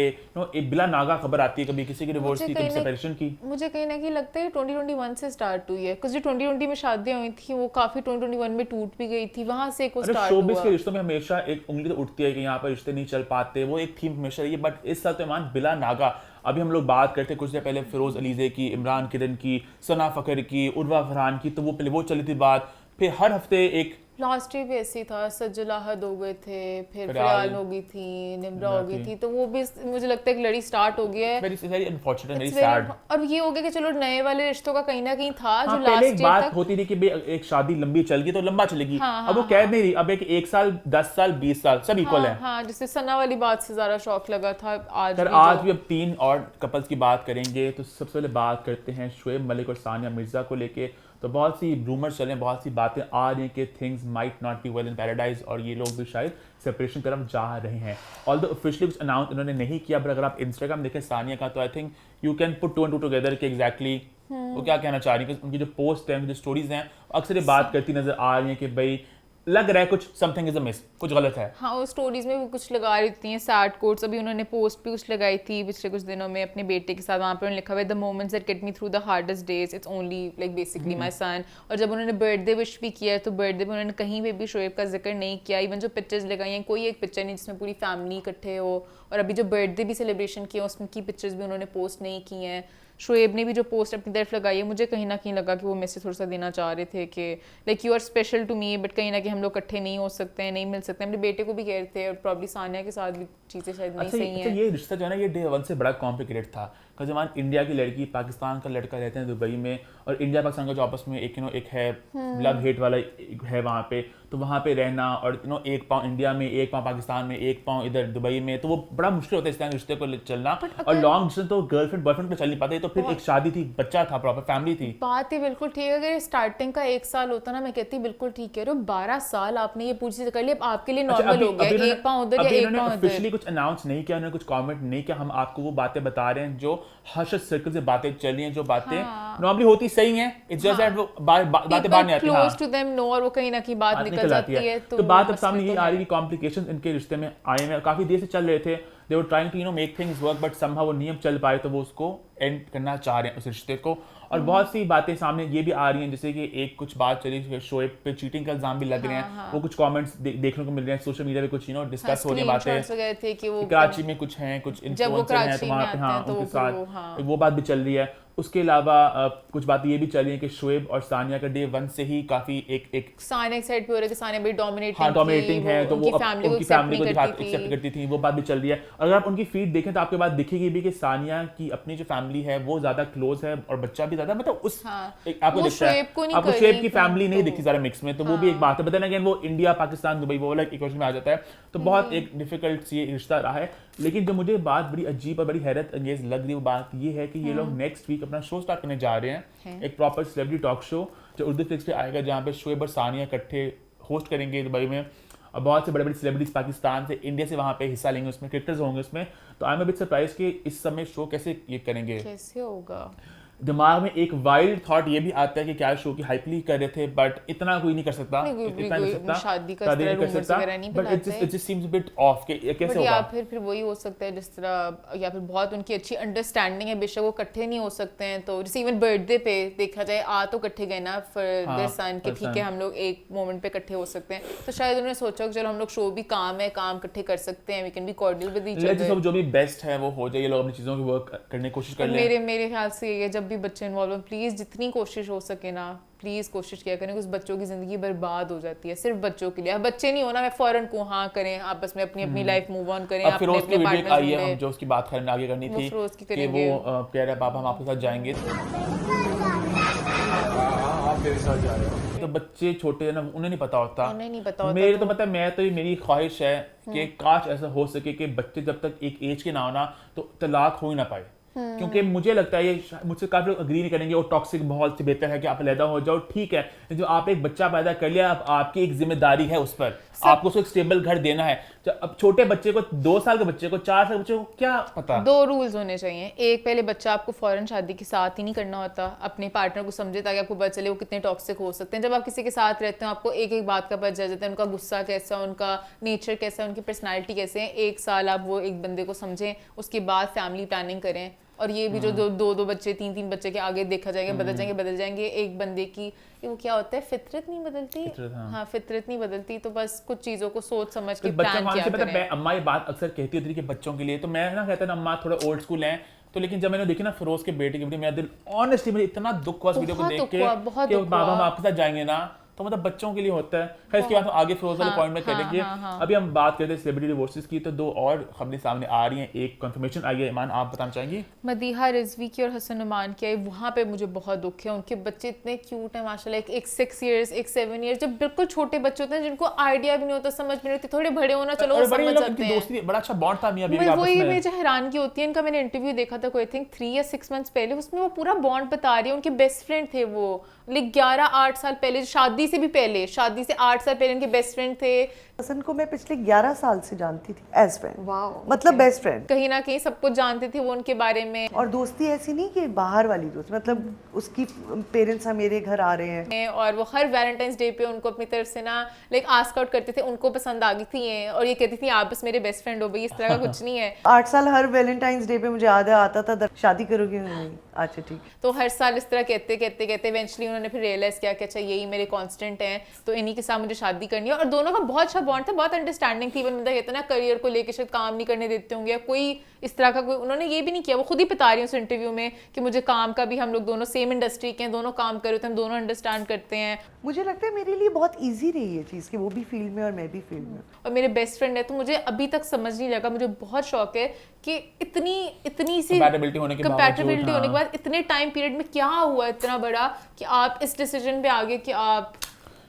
एक बिला नागा खबर आती है, कभी किसी की डिवोर्स की, कभी सेपरेशन की। मुझे कहीं ना कहीं लगता है 2021 से स्टार्ट हुई है, कुछ जो 2020 में शादियां हुई थी वो काफी 2021 में टूट भी गई थी, वहां से कुछ स्टार्ट हुआ। शोबिज़ के रिश्तों में हमेशा एक उंगली तो उठती है कि यहाँ पर रिश्ते नहीं चल पाते, वो एक थीम हमेशा रही है, बट इस साल तो ईमान बिला नागा। अभी हम लोग बात करते कुछ देर पहले फिरोज अलीज़े की, इमरान किरण की, सना फकर की, उर्वा फरहान की, तो वो पहले वो चली थी बात, फिर हर हफ्ते एक लास्ट ईयर भी ऐसी था, सज्जल अहद हो गए थे, फिर फियाल हो गई थी, निम्रा हो गई थी, तो वो भी मुझे लगता है कि लड़ी स्टार्ट हो गई है। Very unfortunate, very sad. और ये हो गया कि चलो नए वाले रिश्तों का कहीं ना कहीं था जो लास्ट ईयर बात होती थी कि एक शादी लंबी चल गई तो लंबा चलेगी, अब वो कह नहीं रही, अब एक साल 10 साल 20 साल सब इक्वल है। हाँ, जैसे सना वाली बात से ज्यादा शौक लगा था। आज भी अब 3 और कपल्स की बात करेंगे, तो सबसे पहले बात करते हैं शुएब मलिक और सानिया मिर्जा को लेके। तो बहुत सी रूमर्स चले हैं, बहुत सी बातें आ रही हैं कि things might not be well in paradise, और ये लोग भी शायद सेपरेशन तरफ जा रहे हैं। ऑल्दो ऑफिशियली कुछ अनाउंस इन्होंने नहीं किया, बट अगर आप इंस्टाग्राम देखें सानिया का, तो I think you can put 2 and 2 together कि एग्जैक्टली वो क्या कहना चाह रही है। उनकी जो पोस्ट है, उनकी जो स्टोरीज हैं, अक्सर ये बात करती नजर आ रही है कि भाई लग रहा है कुछ समथिंग इज अ मिस, कुछ गलत है। हाँ, वो स्टोरीज में भी कुछ लगा रही थी सैड कोट्स। अभी उन्होंने पोस्ट भी कुछ लगाई थी पिछले कुछ दिनों में अपने बेटे के साथ, वहाँ पर उन्होंने लिखा हुआ है the moments that get me through the hardest days it's only like basically my son. और जब उन्होंने बर्थडे विश भी किया है, तो बर्थडे में उन्होंने कहीं पे भी शोएब का जिक्र नहीं किया। इवन जो पिक्चर्स लगाई हैं, कोई एक पिक्चर नहीं जिसमें पूरी फैमिली इकट्ठे हो, और अभी जो बर्थडे भी सेलिब्रेशन किया उसमें की पिक्चर्स भी उन्होंने पोस्ट नहीं की हैं। शोएब ने भी जो पोस्ट अपनी तरफ लगाई है, मुझे कहीं ना कहीं लगा कि वो मैसेज थोड़ा सा देना चाह रहे थे कि like you are special to me, but कहीं ना कहीं हम लोग इकट्ठे नहीं हो सकते हैं, नहीं मिल सकते। अपने बेटे को भी कह रहे थे, और प्रॉब्ली सानिया के साथ भी चीज़ें शायद नहीं सही हैं। ये रिश्ता जो है ना, ये डे 1 से बड़ा कॉम्प्लिकेटेड था, बिकॉज हमारे इंडिया की लड़की पाकिस्तान का लड़का रहते हैं दुबई में, और इंडिया पाकिस्तान का जो आपस में एक है लव हेट वाला है वहाँ पे, तो वहाँ पे रहना, और एक पाँव इंडिया में, एक पाँव पाकिस्तान में, एक पाँव इधर दुबई में, तो वो बड़ा मुश्किल होता है इस तरह रिश्ते को चलना। और लॉन्ग डिस्टेंस तो गर्लफ्रेंड बॉयफ्रेंड को चल नहीं पाते, तो फिर एक शादी थी, बच्चा था, प्रॉपर फैमिली थी। बात ही बिल्कुल ठीक है। अगर स्टार्टिंग का 1 साल होता ना, मैं कहती बिल्कुल ठीक है, 12 साल आपने ये पूरी चीज कर ली, अब आपके लिए नॉर्मल हो गया, एक पाँव उधर या एक पाँव उधर। ऑफिशियली कुछ अनाउंस नहीं किया, उन्होंने कुछ कमेंट नहीं किया, हम आपको वो बातें बता रहे हैं जो हर्षद सर्कल से बातें चल रही हैं, जो बातें नॉर्मली होती सही हैं, इट्स जस्ट दैट वो बातें बाहर नहीं आती। क्लोज टू देम नो, और वो कहीं ना कहीं बात निकल जाती है। तो बात अब सामने ये आ रही है कि कॉम्प्लिकेशंस इनके रिश्ते में आए हैं, काफी देर से चल रहे थे, they were trying to make things work, but somehow वो नियम चल पाए, तो वो उसको एंड करना चाह रहे हैं उस रिश्ते को। और बहुत सी बातें सामने ये भी आ रही हैं, जैसे कि एक कुछ बात चली है शोएब पे चीटिंग का इल्जाम भी लग रहे हैं, वो कुछ कमेंट्स देखने को मिल रहे हैं सोशल मीडिया पे, कुछ डिस्कस हो रही बातें थे कि वो कराची में कुछ हैं, कुछ इन्फ्लुएंसर हैं तो वहाँ पे उनके साथ वो बात भी चल रही है। उसके अलावा कुछ बातें ये भी चल रही है कि शोएब और सानिया का डे 1 से ही काफी एक सानिया साइड पे हो रहा है कि सानिया भी डोमिनेटिंग है, तो वो उनकी फैमिली को एक्सेप्ट करती थी, वो बात भी चल रही है। अगर आप उनकी फीड देखें तो आपके बात दिखेगी भी कि सानिया की अपनी जो फैमिली है वो ज्यादा क्लोज है और बच्चा भी ज्यादा, मतलब उस आपको दिखता है, आपको शोएब की फैमिली नहीं दिखती सारा मिक्स में, तो वो भी एक बात है। बट देन अगेन वो इंडिया पाकिस्तान दुबई वो वाला इक्वेशन में आ जाता है, तो बहुत एक डिफिकल्ट सी रिश्ता रहा है। लेकिन जो मुझे बात बड़ी अजीब और बड़ी हैरत अंगेज लग रही है वो बात ये है कि ये लोग नेक्स्ट वीक अपना शो स्टार्ट करने जा रहे हैं, एक प्रॉपर सेलिब्रिटी टॉक शो जो उर्दू फ्लिक्स पे आएगा, जहाँ पे शोएब और सानिया इकट्ठे होस्ट करेंगे दुबई में, और बहुत से बड़े बड़े सेलिब्रिटीज पाकिस्तान से, इंडिया से वहाँ पे हिस्सा लेंगे, उसमें क्रिकेटर्स होंगे उसमें। तो I am a bit surprise कि इस समय शो कैसे ये करेंगे, कैसे होगा। दिमाग में एक वाइल्ड थॉट ये भी आता है कि क्या शो की हाइपली कर रहे थे, बट इतना कोई नहीं कर सकता, इतना नहीं कर सकता, शादी का नहीं कर सकता, but it just seems a bit of कि कैसे होगा। या फिर वही हो सकता है जिस तरह, या फिर बहुत उनकी अच्छी अंडरस्टैंडिंग है, बेशक वो इकट्ठे नहीं हो सकते हैं, तो जैसे इवन बर्थडे पे देखा जाए आ तो इकट्ठे गए ना फॉर देयर सन कि ठीक है हम लोग एक मोमेंट पे इकट्ठे हो सकते हैं, तो शायद उन्होंने सोचा कि चलो हम लोग शो भी काम है, काम इकट्ठे कर सकते हैं, we can be cordial with each other, जो भी बेस्ट है वो हो जाए, ये लोग अपनी चीजों की वर्क करने की कोशिश कर लें। मेरे ख्याल से ये जब भी बच्चे इन्वॉल्व, प्लीज जितनी कोशिश हो सके ना प्लीज कोशिश किया करें, उस बच्चों की जिंदगी बर्बाद हो जाती है सिर्फ बच्चों के लिए। बच्चे नहीं होना मैं फौरन को हाँ करें, आपस में अपनी लाइफ मूव ऑन करें। फिर उसकी वीडियो आई है, हम जो उसकी बात करने आगे करनी थी कि वो कह रहा है पापा हम आपके साथ जाएंगे, आप मेरे साथ जा रहे हो, तो बच्चे छोटे हैं ना, उन्हें नहीं पता होता, मेरे तो पता है, मैं तो मेरी ख्वाहिश है कि काश ऐसा हो सके कि बच्चे जब तक एक एज के ना हो ना तो तलाक हो ही ना पाए, क्योंकि मुझे लगता है ये मुझसे काफी लोग अग्री नहीं करेंगे, और टॉक्सिक माहौल से बेहतर है कि आप अलहदा हो जाओ, ठीक है, जो आप एक बच्चा पैदा कर लिया, आपकी एक जिम्मेदारी है उस पर, आपको उसको एक स्टेबल घर देना है। अब छोटे बच्चे को 2 साल के बच्चे को 4 साल के बच्चे को क्या पता। 2 रूल्स होने चाहिए, एक पहले बच्चा आपको फौरन शादी के साथ ही नहीं करना होता, अपने पार्टनर को समझे ताकि आपको पता चले वो कितने टॉक्सिक हो सकते हैं। जब आप किसी के साथ रहते हैं आपको एक एक बात का पता चल जाता है, उनका गुस्सा कैसा, उनका नेचर कैसा, उनकी पर्सनैलिटी कैसे है। 1 साल आप वो एक बंदे को समझें, उसके बाद फैमिली प्लानिंग करें। और ये भी जो 2 बच्चे 3 बच्चे के आगे देखा जाएगा, बदल जाएंगे एक बंदे की, वो क्या होता है, फितरत नहीं बदलती, हाँ फितरत नहीं बदलती, तो बस कुछ चीजों को सोच समझ के प्लान किया करें। मैं अम्मा ये बात अक्सर कहती होती थी कि बच्चों के लिए, तो मैं ना कहता ना अम्मा थोड़ा ओल्ड स्कूल है, तो लेकिन जब मैंने देखी ना फिरोज के बेटे की वीडियो, मेरा दिल ऑनेस्टली मुझे इतना दुख हुआ वीडियो को देख के कि बाबा हम आपके साथ जाएंगे ना, तो मतलब बच्चों के लिए होता है। खैर इसके बाद हम आगे फिरोज वाले पॉइंट में करेंगे। अभी हम बात करते हैं सेलिब्रिटी डिवोर्सेस की, तो 2 और खबरें सामने आ रही हैं, एक कंफर्मेशन आई है, ईमान आप बताना चाहेंगी? मदीहा रिजवी की और हसन नुमान की आई, वहाँ पे मुझे बहुत दुख है। उनके बच्चे इतने क्यूट हैं माशाल्लाह, एक 6 इयर्स एक 7 इयर्स, जब बिल्कुल छोटे बच्चे होते हैं जिनको आइडिया भी नहीं होता, समझ भी नहीं होती, थोड़े बड़े होना चलो समझ जाते हैं, दोस्ती बड़ा अच्छा बॉन्ड था मियां बीवी का आपस में। वही मुझे हैरान की होती है, इनका मैंने इंटरव्यू देखा था कोई आई थिंक 3 या 6 मंथ्स पहले, उसमें वो पूरा बॉन्ड बता रही है, उनके बेस्ट फ्रेंड थे वो, लाइक 11-8 साल पहले, शादी से भी पहले, शादी से 8 साल पहले उनके बेस्ट फ्रेंड थे। हसन को मैं पिछले 11 साल से जानती थी एज फ्रेंड, मतलब बेस्ट फ्रेंड, कहीं ना कहीं सब कुछ जानते थे वो उनके बारे में। और दोस्ती ऐसी नहीं कि बाहर वाली दोस्ती, मतलब उसकी पेरेंट्स मेरे घर आ रहे हैं, और वो हर वैलेंटाइंस डे पे उनको अपनी तरफ से ना लाइक आस्क आउट करते थे, उनको पसंद आ गई थी ये, और ये कहती थी आप बस मेरे बेस्ट फ्रेंड हो भाई, इस तरह का कुछ नहीं है। 8 साल हर वैलेंटाइंस डे पे मुझे याद आता था शादी करोगे नहीं, अच्छा ठीक, तो हर साल इस तरह कहते इवेंचुअली उन्होंने फिर रियलाइज किया कि अच्छा यही मेरे कांस्टेंट हैं, तो इन्हीं के साथ मुझे शादी करनी है। और दोनों का बहुत अच्छा बॉन्ड था, बहुत अंडरस्टैंडिंग थी। बंदा कहता ना करियर को लेकर शायद काम नहीं करने देते होंगे या कोई इस तरह का, कोई उन्होंने ये भी नहीं किया। वो खुद ही बता रही है उस इंटरव्यू में कि मुझे काम का भी, हम लोग दोनों सेम इंडस्ट्री के हैं, दोनों काम कर रहे थे, हम दोनों अंडरस्टैंड करते हैं। मुझे लगता है मेरे लिए बहुत ईजी रही है चीज़ कि वो भी फील्ड में और मैं भी फील्ड में, और मेरे बेस्ट फ्रेंड है, तो मुझे अभी तक समझ नहीं लगा, मुझे बहुत शौक है कि इतनी सी कंपैटिबिलिटी होने के बाद इतने टाइम पीरियड में क्या हुआ इतना बड़ा कि आप इस डिसीजन पे आ गए कि आप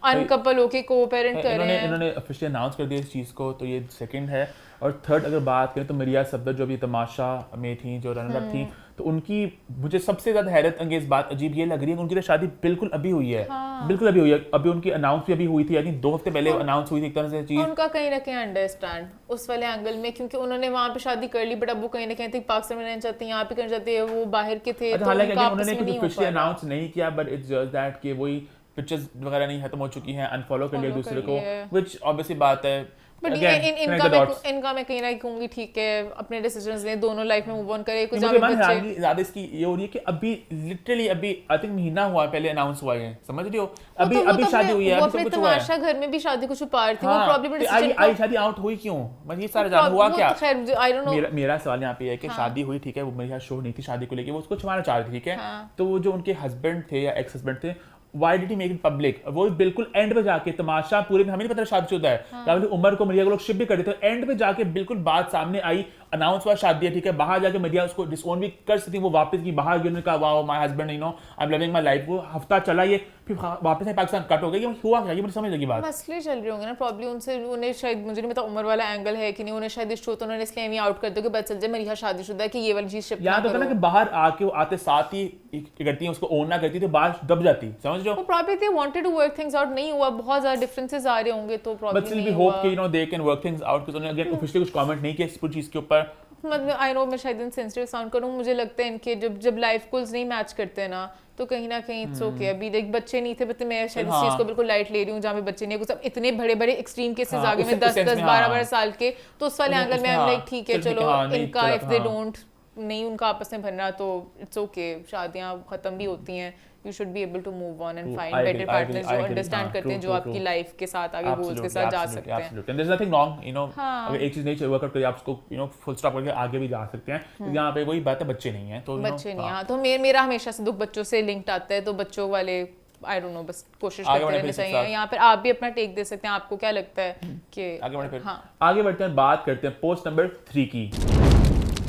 अनकपल होके को पेरेंट कर रहे हैं। इन्होंने ऑफिशियली अनाउंस कर दिया इस चीज़ को, तो ये सेकंड है। और थर्ड अगर बात करें तो मरिया सफदर जो अभी तमाशा में थी, जो रनर अप थी, तो उनकी मुझे सबसे ज़्यादा हैरत अंगेज बात अजीब ये लग रही है कि उनकी तो शादी बिल्कुल अभी हुई है, बिल्कुल अभी हुई है। अभी उनकी अनाउंस भी अभी हुई थी, यानी 2 हफ्ते पहले अनाउंस हुई थी एक तरह से चीज़। उनका कहीं ना कहीं अंडरस्टैंड उस वाले एंगल में, क्योंकि उन्होंने वहाँ पे शादी कर ली, बट अब वो कहीं ना कहीं पाकिस्तान में रहना चाहते हैं, यहाँ पे करना चाहते हैं, वो बाहर के थे, तो उन्होंने कुछ ऑफिशियली अनाउंस नहीं किया, बट इट्स जस्ट दैट कि वही पिक्चर्स वगैरह नहीं खत्म हो चुकी हैं, अनफॉलो कर लिया दूसरे को, विच ऑब्वियसली बात है, बट इनका मैं कहीं ना कहूंगी ठीक है, अपने डिसीजंस लें, दोनों लाइफ में मूव ऑन करें। कुछ ज्यादा इसकी ये हो रही है कि अभी लिटरली अभी आई थिंक महीना हुआ है पहले अनाउंस हुआ है, समझ रही हो, अभी शादी हुई है, वो अपने तमाशा घर में भी शादी को छुपा रही थी, वो प्रॉब्लम आई शादी आउट हुई क्यों, मतलब ये सारा जान हुआ क्या। खैर आई डोंट नो, मेरा सवाल यहाँ पे है कि शादी हुई ठीक है, वो मेरे साथ शो नहीं थी शादी को लेके, वो उसको छुपाना चाह रही थी, ठीक है, तो वो जो उनके हस्बैंड थे या एक्स हस्बैंड थे, Why did he make it public? वो बिल्कुल एंड पे जाके तमाशा पूरे हमें नहीं पता शादीशुदा है, उमर को मरिया को लोग शिप भी करते थे, एंड पे जाके बिल्कुल बात सामने आई, अनाउंस हुआ शादी है, ठीक है, बाहर जाके मरिया उसको डिसओन भी कर सकती, वो वापस की बाहर गई, उन्होंने कहा wow my husband, you know I am loving my life, वो हफ्ता चला ये, फिर वापस से पाकिस्तान कट हो गई, ये हुआ क्या, ये मुझे समझ लगी बात। मसले चल रहे होंगे ना, प्रॉब्लम उनसे, उन्हें शायद मुझे नहीं पता उम्र वाला एंगल है कि नहीं, उन्हें शायद इस शो तो उन्होंने इसलिए नहीं आउट कर दो कि पता चल जाए मरिया शादीशुदा है, कि ये वाली चीज शिप यहाँ तो ना कि बाहर आके वो आते साथ ही करती है, उसको ओन ना करती तो बात दब जाती, समझ रहे हो। वो problem they wanted to work things out, नहीं हुआ, बहुत ज्यादा डिफरेंसेस आ रहे होंगे, तो प्रॉब्लम नहीं हुआ। होप कि you know they can work things out, क्योंकि उन्होंने अगेन ऑफिशियली कुछ कमेंट नहीं किया इस पूरी चीज के ऊपर। मतलब आई नो मैं शायद सेंसिटिव साउंड करूँ, मुझे लगता है इनके जब लाइफ गोल्स नहीं मैच करते हैं ना, तो कहीं ना कहीं इट्स ओके। अभी देख बच्चे नहीं थे, बट मैं शायद इस चीज को बिल्कुल लाइट ले रही हूँ, जहाँ पे बच्चे नहीं है, कुछ इतने बड़े बड़े एक्सट्रीम केसेस आ गए में 10-12 साल के, तो उस वाले एंगल में हम लाइक ठीक है चलो इनका इफ दे डोंट नहीं उनका आपस में भरना तो इट्स ओके, शादियां खत्म भी होती हैं, you should be able to move on and find better partners जो understand करते हैं, जो आपकी लाइफ के साथ आगे गोल्स के साथ जा सकते हैं। Absolutely. There's nothing wrong, you know, अगर एक चीज नहीं वर्क आउट करिए आप उसको you know full stop करके आगे भी जा सकते हैं। यहाँ पे वही बात है, बच्चे नहीं हैं तो बच्चे नहीं, हाँ, तो मेरा हमेशा से दुख बच्चों से लिंक्ड आता है, तो बच्चों वाले आई डॉन्ट नो बस कोशिश करते रहना चाहिए। यहाँ पर आप भी अपना टेक दे सकते हैं, आपको क्या लगता है कि आगे बढ़ते हैं, बात करते हैं पोस्ट नंबर 3 की।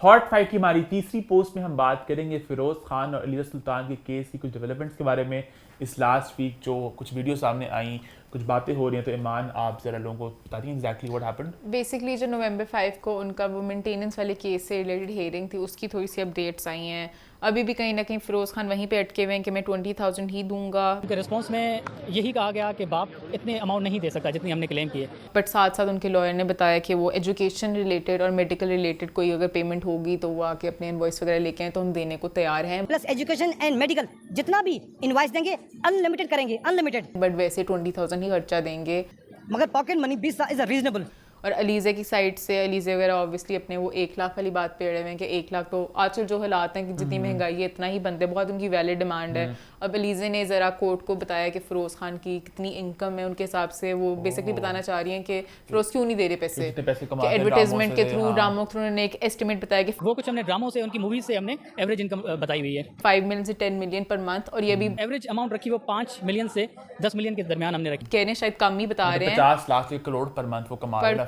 हॉट फाइट की हमारी तीसरी पोस्ट में हम बात करेंगे फिरोज खान और अलीजा सुल्तान के केस की कुछ डेवलपमेंट्स के बारे में। इस लास्ट वीक जो कुछ वीडियो सामने आई, कुछ बातें हो रही हैं, तो ईमान आप जरा लोगों को बता दें एग्जैक्टली व्हाट हैपेंड। बेसिकली जो नवंबर 5 को उनका वो मेंटेनेंस वाले केस से रिलेटेड हियरिंग थी, उसकी थोड़ी सी अपडेट्स आई हैं। अभी भी कहीं ना कहीं फिरोज खान वहीं पे अटके हुए हैं कि मैं 20,000 ही दूंगा। उनके रिस्पॉन्स में यही कहा गया कि बाप इतने अमाउंट नहीं दे सकता जितनी हमने क्लेम की है, बट साथ साथ उनके लॉयर ने बताया कि वो एजुकेशन रिलेटेड और मेडिकल रिलेटेड कोई अगर पेमेंट होगी तो वो आके अपने इनवॉइस वगैरह लेके आए तो हम देने को तैयार हैं। प्लस एजुकेशन एंड मेडिकल जितना भी इनवॉइस देंगे अनलिमिटेड करेंगे, अनलिमिटेड। बट वैसे 20,000 ही खर्चा देंगे, मगर पॉकेट मनी 20 इज रीजनेबल। और अलीज़ा की साइड से अलीज़ा वगैरह ऑब्वियसली अपने वो 1 लाख वाली बात पे अड़े हुए हैं कि 1 लाख तो आजकल जो हालात हैं कि जितनी महंगाई है इतना ही बनते, बहुत उनकी वैलिड डिमांड है। अब अलीज़ा ने ज़रा कोर्ट को बताया कि फ़िरोज़ खान की कितनी इनकम है, उनके हिसाब से वो बेसिकली बताना चाह रही हैं कि फ़िरोज़ क्यों नहीं दे रहे पैसे, एडवर्टाइजमेंट के थ्रू, ड्रामों के थ्रू। उन्होंने एक एस्टिमेट बताया कि वो कुछ हमने ड्रामों से, उनकी मूवीज से हमने एवरेज इनकम बताई हुई है 5 मिलियन से 10 मिलियन पर मंथ, और ये भी एवरेज अमाउंट रखी वो 5 मिलियन से 10 मिलियन के दरमियान हमने रखी। कहने शायद कम ही बता रहे हैं, 50 लाख से 1 करोड़ पर मंथ वो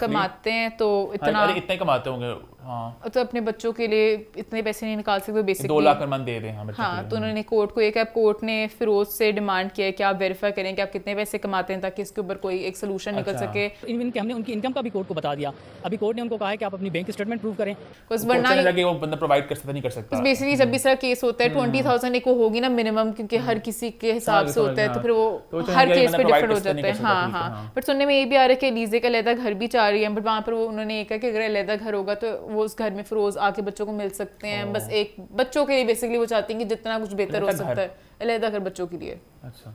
कमाते हैं, तो इतना इतने कमाते होंगे। हाँ, तो अपने बच्चों के लिए इतने पैसे नहीं निकाल सकते, बेसिकली 2 लाख पर मंथ दे दें। हाँ, तो उन्होंने कोर्ट को एक कोर्ट ने फिरोज से डिमांड किया है कि आप वेरीफाई करें कि आप कितने पैसे कमाते हैं ताकि इसके ऊपर कोई एक सोल्यूशन निकल सके। इनके हमने उनकी इनकम का भी कोर्ट को बता दिया। अभी कोर्ट ने उनको कहा है कि आप अपनी बैंक स्टेटमेंट प्रूव करें, कुछ वरना वो बंदा प्रोवाइड कर सकता नहीं कर सकता। बेसिकली जब भी सारा केस होता है 20,000 एक होगी ना मिनिमम, क्योंकि हर किसी के हिसाब से होता है, तो फिर वो हर केस पे डिफरेंट हो जाता है। हाँ हाँ, बट सुनने में ये भी आ रहा है कि अलीज़ा का अलहदा घर भी चाह रही है, बट वहाँ पर वो उन्होंने ये कहा कि अगर अलहदा घर होगा तो वो उस घर में फिरोज आके बच्चों को मिल सकते हैं। बस एक बच्चों के लिए बेसिकली वो चाहती हैं कि जितना कुछ बेहतर हो सकता है अलहदा घर बच्चों के लिए। अच्छा,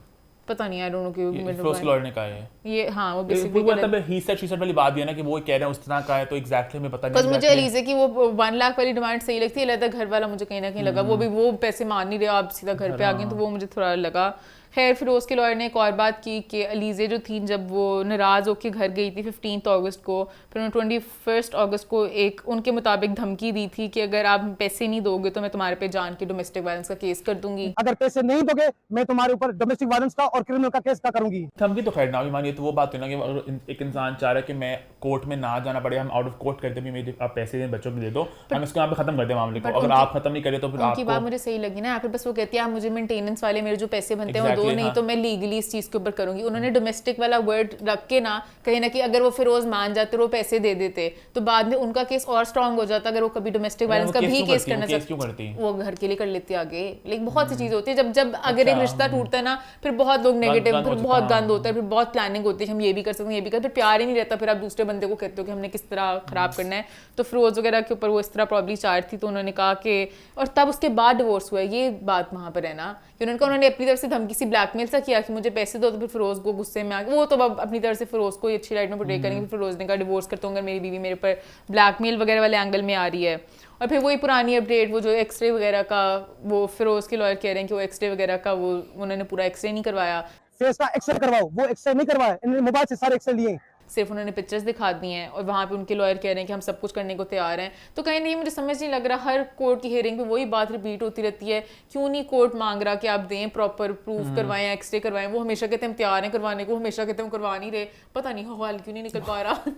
पता नहीं, आई डोंट नो क्यों फिरोज लॉयर ने कहा है ये। हाँ, वो बेसिकली मतलब ही सेड शी सेड वाली बात भी है ना कि वो कह रहे हैं उस तरह का है, तो एग्जैक्टली हमें पता नहीं। बस मुझे अलीज़ा की वो 1 लाख वाली डिमांड सही लगती है, अलहदा घर वाला मुझे कहीं ना कहीं लगा वो पैसे मान नहीं रहे, आप सीधा घर पे आ गए, तो वो मुझे थोड़ा लगा। खैर, फिरोज के लॉयर ने एक और बात की कि अलीज़ा जो थी जब वो नाराज़ होकर घर गई थी 15 अगस्त को, फिर उन्होंने 21 अगस्त को एक उनके मुताबिक धमकी दी थी कि अगर आप पैसे नहीं दोगे तो मैं तुम्हारे पे जान के डोमेस्टिक वायलेंस का केस कर दूंगी। अगर पैसे नहीं दोगे मैं तुम्हारे ऊपर डोमेस्टिक वायलेंस का और क्रिमिनल का केस का करूंगी। धमकी तो खैर ना भी मानिए, तो वो बात है ना कि एक इंसान चाह रहा है कि मैं कोर्ट में ना जाना पड़े, हम आउट ऑफ कोर्ट करते भी मेरे आप पैसे दें बच्चों को दे दो, हम इसको यहाँ पे खत्म कर दें मामले को। अगर आप खत्म नहीं करें तो फिर उनकी बात मुझे सही लगी ना, यहाँ पे बस वो कहती है आप मुझे मेंटेनेंस वाले मेरे जो पैसे बनते हैं वो दो, नहीं तो मैं लीगली इस चीज के ऊपर करूंगी। उन्होंने डोमेस्टिक वाला वर्ड रख के ना कहीं ना कहीं अगर वो फिरोज मान जाते और वो पैसे दे देते तो बाद में उनका केस और स्ट्रांग हो जाता। अगर वो कभी डोमेस्टिक वायलेंस का भी केस करना चाहती, वो घर के लिए कर लेती आगे। लेकिन बहुत सी चीज होती है जब अगर एक रिश्ता टूटता है ना, फिर बहुत लोग नेगेटिव, फिर बहुत गंद होता है, फिर बहुत प्लानिंग होती है, हम ये भी कर सकते हैं, ये भी कर, फिर प्यार ही नहीं रहता, फिर आप दूसरे बंदे को कहते हो कि हमने किस तरह खराब करना है। तो फिरोज वगैरह के ऊपर वो इस तरह प्रॉब्लम चार्ज थी, तो उन्होंने कहा कि, और तब उसके बाद डिवोर्स हुआ, ये बात वहां पर है ना कि उन्होंने अपनी तरफ से धमकी सी ब्लैकमेल सा किया कि मुझे पैसे दो, तो फिर फिरोज को गुस्से में आ गया। वो तो अब अपनी तरफ से फिरोज को अच्छी लाइट में पोर्ट्रे करेंगे, फिरोज ने कहा डिवोर्स करता हूँ अगर मेरी बीवी मेरे पर ब्लैकमेल वगैरह वाले एंगल में आ रही है। और फिर वही पुरानी अपडेट, वो जो एक्सरे वगैरह का, वो फिरोज के लॉयर कह रहे हैं कि वो एक्सरे वगैरह का वो उन्होंने पूरा एक्सरे नहीं करवाया, फेस का एक्सरे करवाओ, वो एक्सरे नहीं करवाया, इन्होंने मोबाइल से सारे एक्सरे लिए। सिर्फ उन्होंने पिक्चर्स दिखा दी हैं और वहाँ पे उनके लॉयर कह रहे हैं कि हम सब कुछ करने को तैयार हैं। तो कहीं नहीं, मुझे समझ नहीं लग रहा, हर कोर्ट की हियरिंग पे वही बात रिपीट होती रहती है। क्यों नहीं कोर्ट मांग रहा कि आप दें, प्रॉपर प्रूफ करवाएं, एक्सरे करवाएं। वो हमेशा कहते हैं हम तैयार हैं करवाने को, हमेशा कहते हैं हम करवा नहीं रहे, पता नहीं हवाल क्यों नहीं निकल पा रहा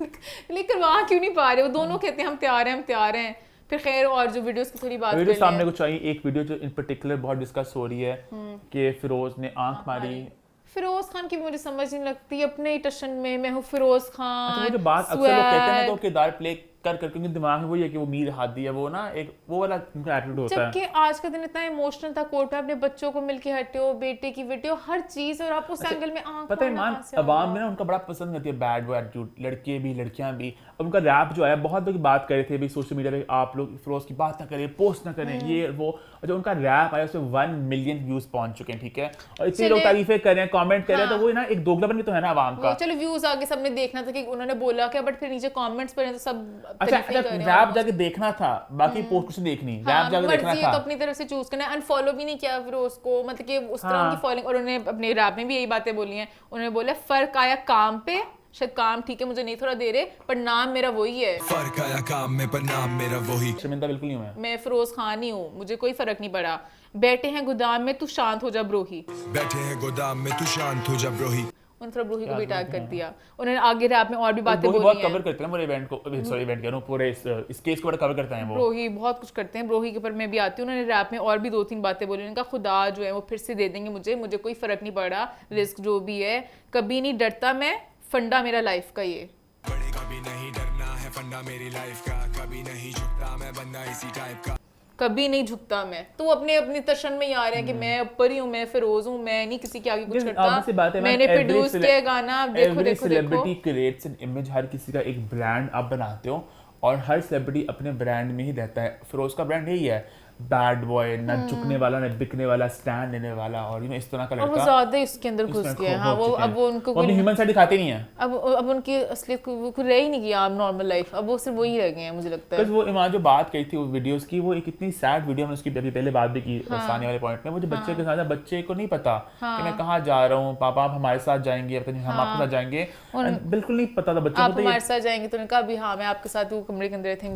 लेकिन करवा क्यों नहीं पा रहे। वो दोनों कहते हैं हम तैयार हैं, हम तैयार हैं। फिर खैर, और जो वीडियोस की थोड़ी बात वीडियो सामने कुछ आई, एक वीडियो जो इन पर्टिकुलर बहुत डिस्कस हो रही है कि फिरोज ने आंख मारी। फिरोज खान की मुझे समझ नहीं लगती, अपने ही टशन में मैं हूँ फिरोज खान। अच्छा, वो जो बात अक्सर लोग कहते हैं ना, तो किरदार प्ले कर करके उनके दिमाग में वही है कि वो मीर हादी है, वो ना एक वो वाला उनका एटीट्यूड होता है। जबकि आज का दिन इतना इमोशनल था, कोर्ट में अपने बच्चों को मिलके हटे हो, बेटे की वीडियो, हर चीज, और आप उस एंगल में आंख पता है मान, अवाम में ना उनका बड़ा पसंद करती है बैड बॉय एटीट्यूड, लड़के भी लड़कियां भी। अब उनका रैप जो है, बहुत लोग बात कर रहे थे भाई सोशल मीडिया पे, आप लोग फिरोज की बात ना करें, पोस्ट ना करें, ये वो। और जो उनका रैप आया उसमें 1 मिलियन व्यूज पहुंच चुके हैं, ठीक है, और इतने लोग तारीफें कर रहे हैं, कमेंट कर रहे हैं, तो वो ना एक दोगलापन भी तो है ना अवाम का। चलो व्यूज आगे सबने देखना था कि उन्होंने बोला क्या, बट फिर नीचे कमेंट्स पढ़े तो सब रैप जाके देखना था, बाकी पोस्ट कुछ देखनी, रैप जाके देखना था। तो अपनी तरफ से चूज करना है। अनफॉलो भी नहीं किया फिरोज को, मतलब कि उस तरह उनकी फॉलोइंग। और उन्होंने अपने रैप में भी यही बातें बोली हैं। उन्होंने बोला फर्क आया काम पे, शायद काम ठीक है मुझे नहीं थोड़ा दे रहे, पर नाम मेरा वही है। फर्क आया काम में पर नाम मेरा वही। शर्मिंदा बिल्कुल नहीं हूं मैं फिरोज खान ही हूँ, मुझे कोई फर्क नहीं पड़ा। बैठे हैं गोदाम में, तू शांत हो जा ब्रोही। बैठे हैं गोदाम में, तू शांत हो जा ब्रोही। उन्होंने थोड़ा ब्रोही को भी टैग कर दिया। उन्होंने आगे रैप में और भी बातें बोली बहुत हैं। कवर करते हैं पूरे इवेंट को, सॉरी इवेंट कह रहा हूं, पूरे इस केस को बड़ा कवर करते हैं वो। ब्रोही बहुत कुछ करते हैं, ब्रोही के ऊपर मैं भी आती हूँ। उन्होंने रैप में और भी 2-3 बातें बोली। उनका खुदा जो है वो फिर से दे देंगे मुझे कोई फर्क नहीं पड़ा, रिस्क जो भी है, कभी नहीं डरता मैं, फंडा मेरा लाइफ का ये। बड़े कभी नहीं डरना है फंडा मेरी लाइफ का, कभी नहीं झुकता मैं बंदा इसी टाइप का, कभी नहीं झुकता मैं। तो अपने अपनी तर्शन में ही आ रहे हैं कि मैं ऊपर ही हूँ, मैं फिरोज हूँ, मैं नहीं किसी के आगे कुछ करता। मैंने प्रोड्यूस किया गाना, आप देखो देखो सेलिब्रिटी क्रिएट्स एन इमेज, हर किसी का एक ब्रांड आप बनाते हो और हर सेलिब्रिटी अपने ब्रांड में ही रहता है। फिरोज का ब्रांड यही है, बैड बॉय, न झुकने वाला, न बिकने वाला, स्टैंड लेने वाला, और इस तरह का लड़का। और वो ज्यादा इसके अंदर घुस गया। हाँ, वो अब वो उनको अपनी ह्यूमन साइड दिखाते नहीं है। अब उनकी असलियत को रह ही नहीं गया नॉर्मल लाइफ, अब वो सिर्फ वही रह गए हैं मुझे लगता है। वो इमाम जो बात कही थी वो वीडियोस की, वो एक इतनी सैड वीडियो, हमने उसकी अभी पहले बात भी की सानी वाले पॉइंट में। वो जो बच्चे के साथ, बच्चे को नहीं पता कि मैं कहाँ जा रहा हूँ, पापा आप हमारे साथ जाएंगे, हम आपके साथ जाएंगे, बिल्कुल नहीं पता था बच्चे को। आप हमारे साथ जाएंगे, तो उन्होंने कहा भी हाँ मैं आपके साथ वो कमरे के अंदर थे,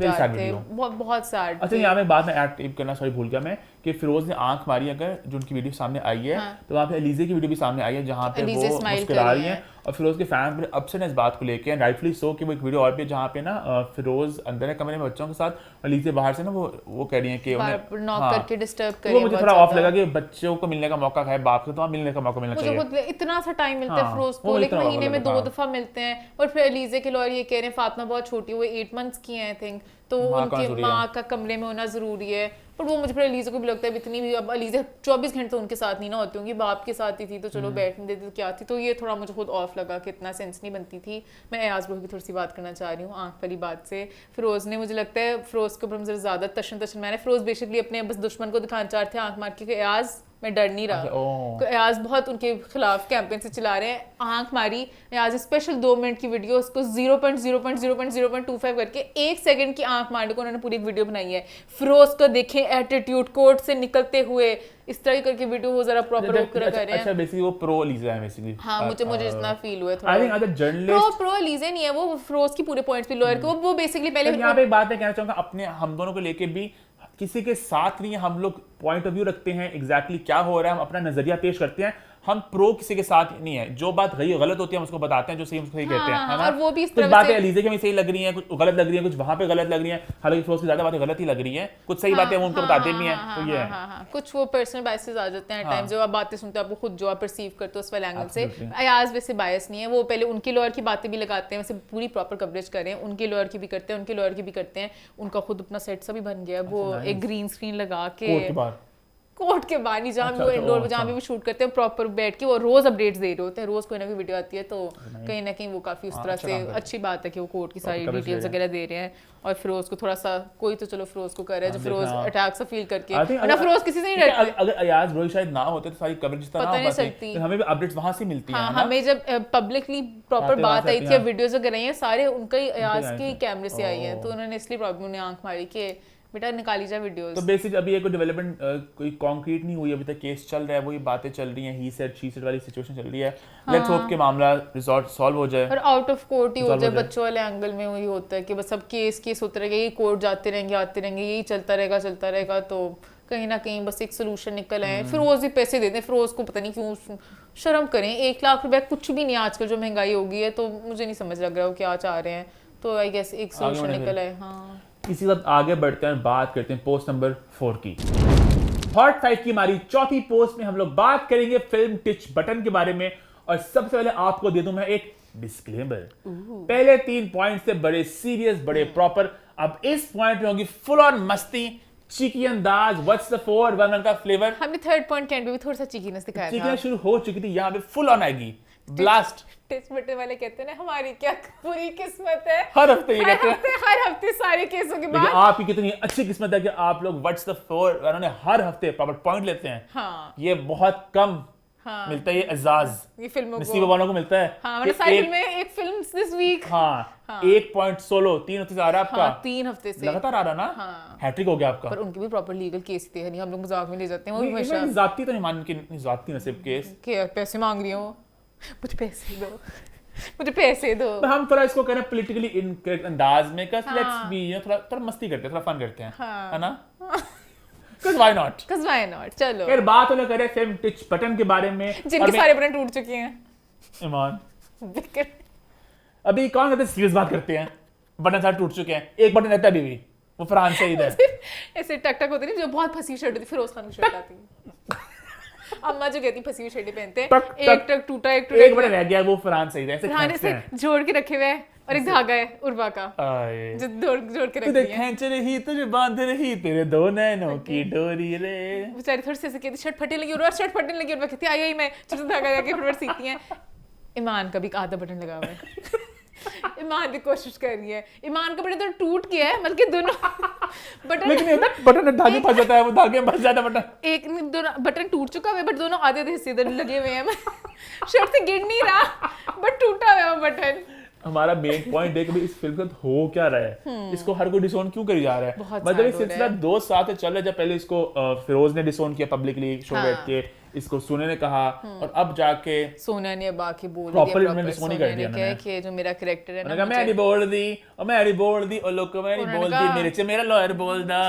बहुत सैड। अच्छा, यहाँ पे बाद में ऐड करना सॉरी भूल गया मैं, कि फिरोज ने आंख मारी, अगर जो उनकी वीडियो सामने आई है, तो वहाँ पे अलीजे की वीडियो भी सामने आई है जहाँ पे वो मुस्कुरा रही हैं, और फिरोज के फैंस बड़े अपसेट हैं इस बात को लेके, राइटफुली सो, कि वो एक वीडियो और भी जहाँ पे ना फिरोज अंदर है कमरे में बच्चों के साथ, अलीजे बाहर से ना वो कह रही हैं कि उन्हें नॉक करके डिस्टर्ब कर, वो मुझे थोड़ा ऑफ लगा कि बच्चों को मिलने का मौका है, बाप से तो मिलने का मौका मिलना चाहिए। मुझे इतना सा टाइम मिलता है फिरोज को, लेकिन महीने में 2 दफा मिलते हैं। और फिर अलीजे के लॉयर ये कह रहे हैं फातिमा बहुत छोटी है, वो 8 मंथ्स की है आई थिंक, तो उनकी माँ का कमरे में होना जरूरी है। पर वो मुझे फिर अलीजे को भी लगता है इतनी भी, अब अलीजे 24 घंटे तो उनके साथ नहीं ना होती होंगी, बाप के साथ ही थी, तो चलो बैठने देती तो क्या थी। तो ये थोड़ा मुझे खुद ऑफ लगा कि इतना सेंस नहीं बनती थी। मैं एयाज ब्रो की थोड़ी सी बात करना चाह रही हूँ आंख वाली बात से। फिरोज ने, मुझे लगता है फिरोज के ऊपर मुझे ज़्यादा तशन मैंने, फिरोज बेसिकली अपने बस दुश्मन को दिखाना चाह रहे थे आंख मार के, एयाज मैं डर नहीं रहा। तो एयाज बहुत उनके खिलाफ कैंपेन से चला रहे हैं। आंख मारी, एयाज स्पेशल 2 मिनट की वीडियो, उसको 0.0.0.025 करके 1 सेकंड की आंख मारने को उन्होंने पूरी वीडियो बनाई है। फिरोज को देखें एटीट्यूड, कोर्ट से निकलते हुए इस तरह करके वीडियो वो जरा प्रॉपर कर रहे हैं। अच्छा, बेसिकली वो प्रो अलीजा है बेसिकली। हाँ, मुझे इतना फील हुआ थोड़ा। I think other journalist pro ELISA नहीं है वो, फिरोज की पूरे पॉइंट्स पे लॉयर को वो बेसिकली पहले। यहाँ पे एक बात मैं कहना चाहूंगा, अपने हम दोनों को लेके भी किसी के साथ नहीं, हम लोग पॉइंट ऑफ व्यू रखते हैं, एग्जैक्टली क्या हो रहा है, हम अपना नजरिया पेश करते हैं, हम प्रो किसी के साथ नहीं है। जो बात गलत होती है हम उसको बताते हैं, जो सही हम उसको सही कहते हैं, है ना। और वो भी इस कुछ बातें अलीजे के में सही लग रही हैं, कुछ गलत लग रही हैं, कुछ वहां पे गलत लग रही हैं, हालांकि फिरोज की ज्यादा बातें गलत ही लग रही हैं, कुछ सही बातें वो उनको बताते भी हैं। तो ये है कुछ वो पर्सनल बायसेस आ जाते हैं टाइम, जो आप बातें सुनते हो आपको खुद जो आप परसीव करते हो उस वाले एंगल से। अयाज वैसे बायस नहीं है, वो पहले उनके लॉयर की बातें भी लगाते हैं, वैसे पूरी प्रॉपर कवरेज कर रहे हैं, उनके लॉयर की भी करते हैं, उनके लॉयर की भी करते हैं। उनका खुद अपना सेट सा भी बन गया, वो एक ग्रीन स्क्रीन लगा के कोर्ट के बाहर नहीं, जहाँ भी वो इंडोर जहाँ भी वो शूट करते हैं प्रॉपर बैठ के वो रोज अपडेट्स दे रहे होते हैं, रोज कोई ना कोई वीडियो आती है, तो कहीं ना कहीं वो काफी उस तरह से अच्छी बात है कि वो कोर्ट की सारी डिटेल्स वगैरह दे रहे हैं। और फिरोज को थोड़ा सा कोई तो चलो फिरोज को कर रहा है जो फिरोज अटैक सा फील करके, वरना फिरोज किसी से नहीं डरते। अगर अयाज रोहित शायद ना होते तो सारी कवरेज पता नहीं चलती, हमें भी अपडेट्स वहां से मिलती हैं। हमें जब पब्लिकली प्रॉपर बात आई थी, वीडियोस वगैरह आई हैं, सारे उनका ही अयाज के कैमरे से आई हैं, तो उन्होंने इसलिए प्रॉब्लम ने आंख मारी कि बेटा निकाली जा वीडियोस। तो बेसिक अभी कोई डेवलपमेंट कोई कॉन्क्रीट नहीं हुई, अभी तक केस चल रहा है, वही बातें चल रही हैं, ही सेड शी सेड वाली सिचुएशन चल रही है। लेट्स होप कि मामला रिजॉल्व सॉल्व हो जाए और आउट ऑफ कोर्ट ही हो जाए। बच्चों वाले एंगल में वही होता है कि बस अब केस होते रहेगा, यही कोर्ट जाते रहेंगे आते रहेंगे, यही चलता रहेगा, तो कहीं ना कहीं बस एक सोल्यूशन निकल आए। फिरोज भी पैसे देते हैं, फिरोज को पता नहीं क्यों शर्म करें, 1 लाख रुपए कुछ भी नहीं आजकल, जो महंगाई हो गई है, तो मुझे नहीं समझ लग रहा वो क्या चाह रहे हैं, तो आई गेस एक सोल्यूशन निकल आए। हाँ, इसी वक्त आगे बढ़ते हैं, बात करते हैं पोस्ट नंबर 4 की। हॉट 5 की हमारी चौथी पोस्ट में हम लोग बात करेंगे फिल्म टिच बटन के बारे में। और सबसे पहले आपको दे दूं मैं एक डिस्क्लेमर, पहले 3 पॉइंट से बड़े सीरियस, बड़े प्रॉपर, अब इस पॉइंट में होगी फुल ऑन मस्ती, चीकी अंदाज, व्हाट्स द 4 वन का फ्लेवर। हमने थर्ड पॉइंट के एंड में भी थोड़ा सा चीकीनेस दिखाया था, चीकीनेस शुरू हो चुकी थी, यहाँ पे फुल ऑन आएगी ब्लास्ट। टिच बटन वाले कहते हैं ना हमारी क्या पूरी किस्मत है, हर हफ्ते ये कहते हैं, हर हफ्ते सारे केसों के बाद। आपकी कितनी अच्छी किस्मत है कि आप लोग व्हाट्स द 4 उन्होंने हर हफ्ते प्रॉपर पॉइंट लेते हैं। हाँ, ये बहुत कम मिलता है, ये एजाज ये फिल्मों नसीब वालों को मिलता है। हाँ, मतलब सारी फिल्में एक फिल्म दिस वीक। हाँ, 1.16 3 हफ्ते से आ रहा है आपका। 3 हफ्ते से लगातार आ रहा ना। हाँ, हैट्रिक हो गया आपका। पर उनके भी प्रॉपर लीगल केस थे, नहीं हम लोग मजाक में ले जाते हैं वो हमेशा। जाती तो नहीं मान के जाती नसीब केस के पैसे मांग रही हूँ, मुझे पैसे दो, मुझे पैसे दो। तो हम थोड़ा इसको कह रहे हैं पॉलिटिकली इनकरेक्ट अंदाज में, लेट्स बी थोड़ा मस्ती करते हैं, थोड़ा फन करते हैं, है ना? Cause why not? चलो यार बात हो करे फिल्म टिच बटन के बारे में, जिनके सारे बटन टूट चुके हैं। ईमान अभी कौन कहते हैं सीरियस बात करते हैं, बटन सारे टूट चुके हैं, एक बटन रहता है अभी भी, वो फरहान सईद है। ऐसे टक टक होती नहीं जो बहुत फंसी शर्ट होती, फिरोज खान की शर्ट आती अम्मा जो कहती फंसी हुई शर्टें पहनते हैं, एक टक टूटा एक बटन रह गया, वो फरहान सईद है, ऐसे जोड़ के रखे हुए हैं, और एक धागा है उर्वा का जो जोड़ के रखती है। खींच रही तुझे बांध रही तेरे 2 नैनों की डोरी रे। बेचारी थोड़ी सी ऐसे कहती शर्ट फटने लगी, और शर्ट फटने लगी, और कहती आई मैं छोटा धागा लगा के फिर सीखती हैं। ईमान का भी आधा बटन लगा हुआ है ईमान भी कोशिश कर रही है, ईमान का बटन तो टूट गया है, बल्कि दोनों बटन, लेकिन बटन धागे फंस जाता है, वो धागे फंस जाता है बटन, एक दोनों बटन टूट चुका है बट दोनों आधे हिस्से इधर लगे हुए हैं शर्ट से गिर नहीं रहा बट टूटा हुआ है वो बटन। हमारा मेन पॉइंट है कि इस फिल्म का हो क्या रहा है, इसको हर कोई डिसोन क्यों करी जा रहा है। मतलब इस सिलसिला 2 साल से चल रहा है, जब पहले इसको फिरोज ने डिसोन किया पब्लिकली शो बैठ के, इसको सोने ने कहा, और अब जाके सोना ने बाकी बोल दिया प्रॉपर सोनी कर दिया ना कि जो मेरा कैरेक्टर है ना, मैं नहीं बोल दी और मैं नहीं बोल दी और लोग मैं नहीं बोल दी, मेरे से मेरा लॉयर बोलदा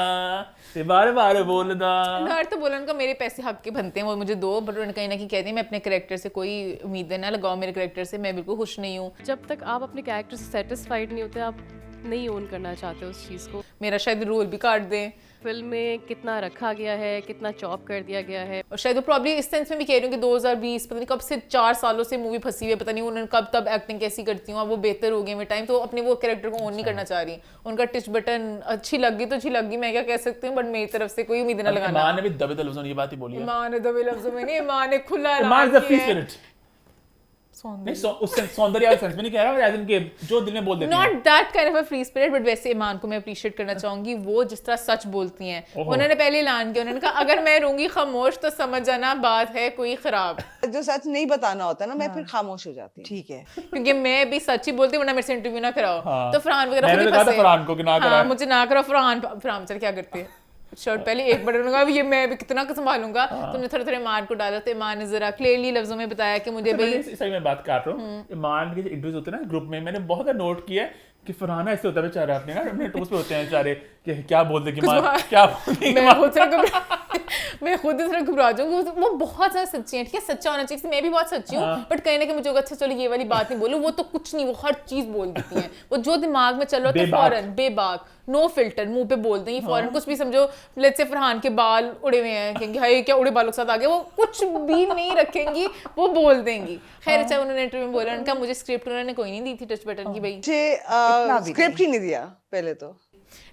ते बार-बार बोलदा, लॉयर तो बोला उनका मेरे पैसे हक के बनते हैं वो मुझे दो, बट उन्होंने कहीं ना कहीं कहती है मैं अपने कैरेक्टर से कोई उम्मीदें ना लगाओ, मेरे कैरेक्टर से मैं बिल्कुल खुश नहीं हूँ। जब तक आप अपने कैरेक्टर से सेटिस्फाइड नहीं होते, आप नहीं ओन करना चाहते उस चीज़ को। मेरा शायद रोल भी काट दें, फिल्म में कितना रखा गया है, कितना चॉप कर दिया गया है, और शायद वो प्रॉब्ली इस सेंस में भी कह रही हूँ कि 2020 पता नहीं कब से 4 सालों से मूवी फंसी हुई है, पता नहीं उन्होंने कब तब एक्टिंग कैसी करती हूँ, अब वो बेहतर हो गई में टाइम, तो अपने वो कैरेक्टर को ओन नहीं करना चाह रही। उनका टिच बटन अच्छी लगी तो अच्छी लगी, मैं क्या कह सकती हूँ, बट मेरी तरफ से कोई उम्मीद ना लगाना। ईमान ने भी दबे लफ्जों में ये बात ही बोली है, ईमान ने दबे लफ्जों में नहीं, ईमान ने खुला ईमान इज द फ्री स्पिरिट, सौंदर्य वाले सेंस में नहीं कह रहा, एज इन के जो दिल में बोल देती हैं। Not that kind of a free spirit, but वैसे ईमान को मैं अप्रिशिएट करना चाहूंगी, वो जिस तरह सच बोलती हैं। उन्होंने पहले ऐलान किया, उन्होंने कहा अगर मैं रहूंगी खामोश तो समझ जाना बात है कोई खराब। जो सच नहीं बताना होता ना, मैं फिर खामोश हो जाती हूँ। ठीक है, क्योंकि मैं भी सच ही बोलती हूँ, वरना मेरे से इंटरव्यू ना कराओ। तो फरहान वगैरह मैंने कहा था फरहान को कि ना कराओ, मुझे ना कराओ। फरहान सर क्या करते हैं, शर्ट पहले एक बटन लगा, ये मैं भी कितना संभालूंगा। तुमने थोड़े थोड़े ईमान को डाला, तो ईमान ने जरा क्लियरली लफ्जों में बताया कि मुझे भाई सही में बात कर रहा हूँ। ईमान के जो इंटरव्यूज होते हैं ना ग्रुप में, मैंने बहुत नोट किया है कि फरहाना ऐसे होता है बेचारा, अपने ना अपने टोस्ट पे होते हैं बेचारे कि क्या बोलते कि क्या मैं खुद इस तरह घबरा जाऊंगी। वो बहुत ज्यादा सच्ची है, ठीक है, सच्चा होना चाहिए, मैं भी बहुत सच्ची हूँ, बट कहीं ना कहीं मुझे अच्छा चलो ये वाली बात नहीं बोलूं, वो तो कुछ नहीं, वो हर चीज बोल देती हैं, वो जो दिमाग में चल रहा होता है फौरन बेबाक, नो फिल्टर, मुंह पे बोल देंगी फौरन। कुछ भी समझो, लेट्स से फरहान के बाल उड़े हुए हैं, कहेंगे हाय क्या उड़े बालों के साथ आ गए, वो कुछ भी नहीं रखेंगी, वो बोल देंगी। खैर अच्छा, उन्होंने इंटरव्यू में बोला, उनका मुझे स्क्रिप्ट उन्होंने कोई नहीं दी थी टच बटन की, भाई स्क्रिप्ट ही नहीं दिया पहले तो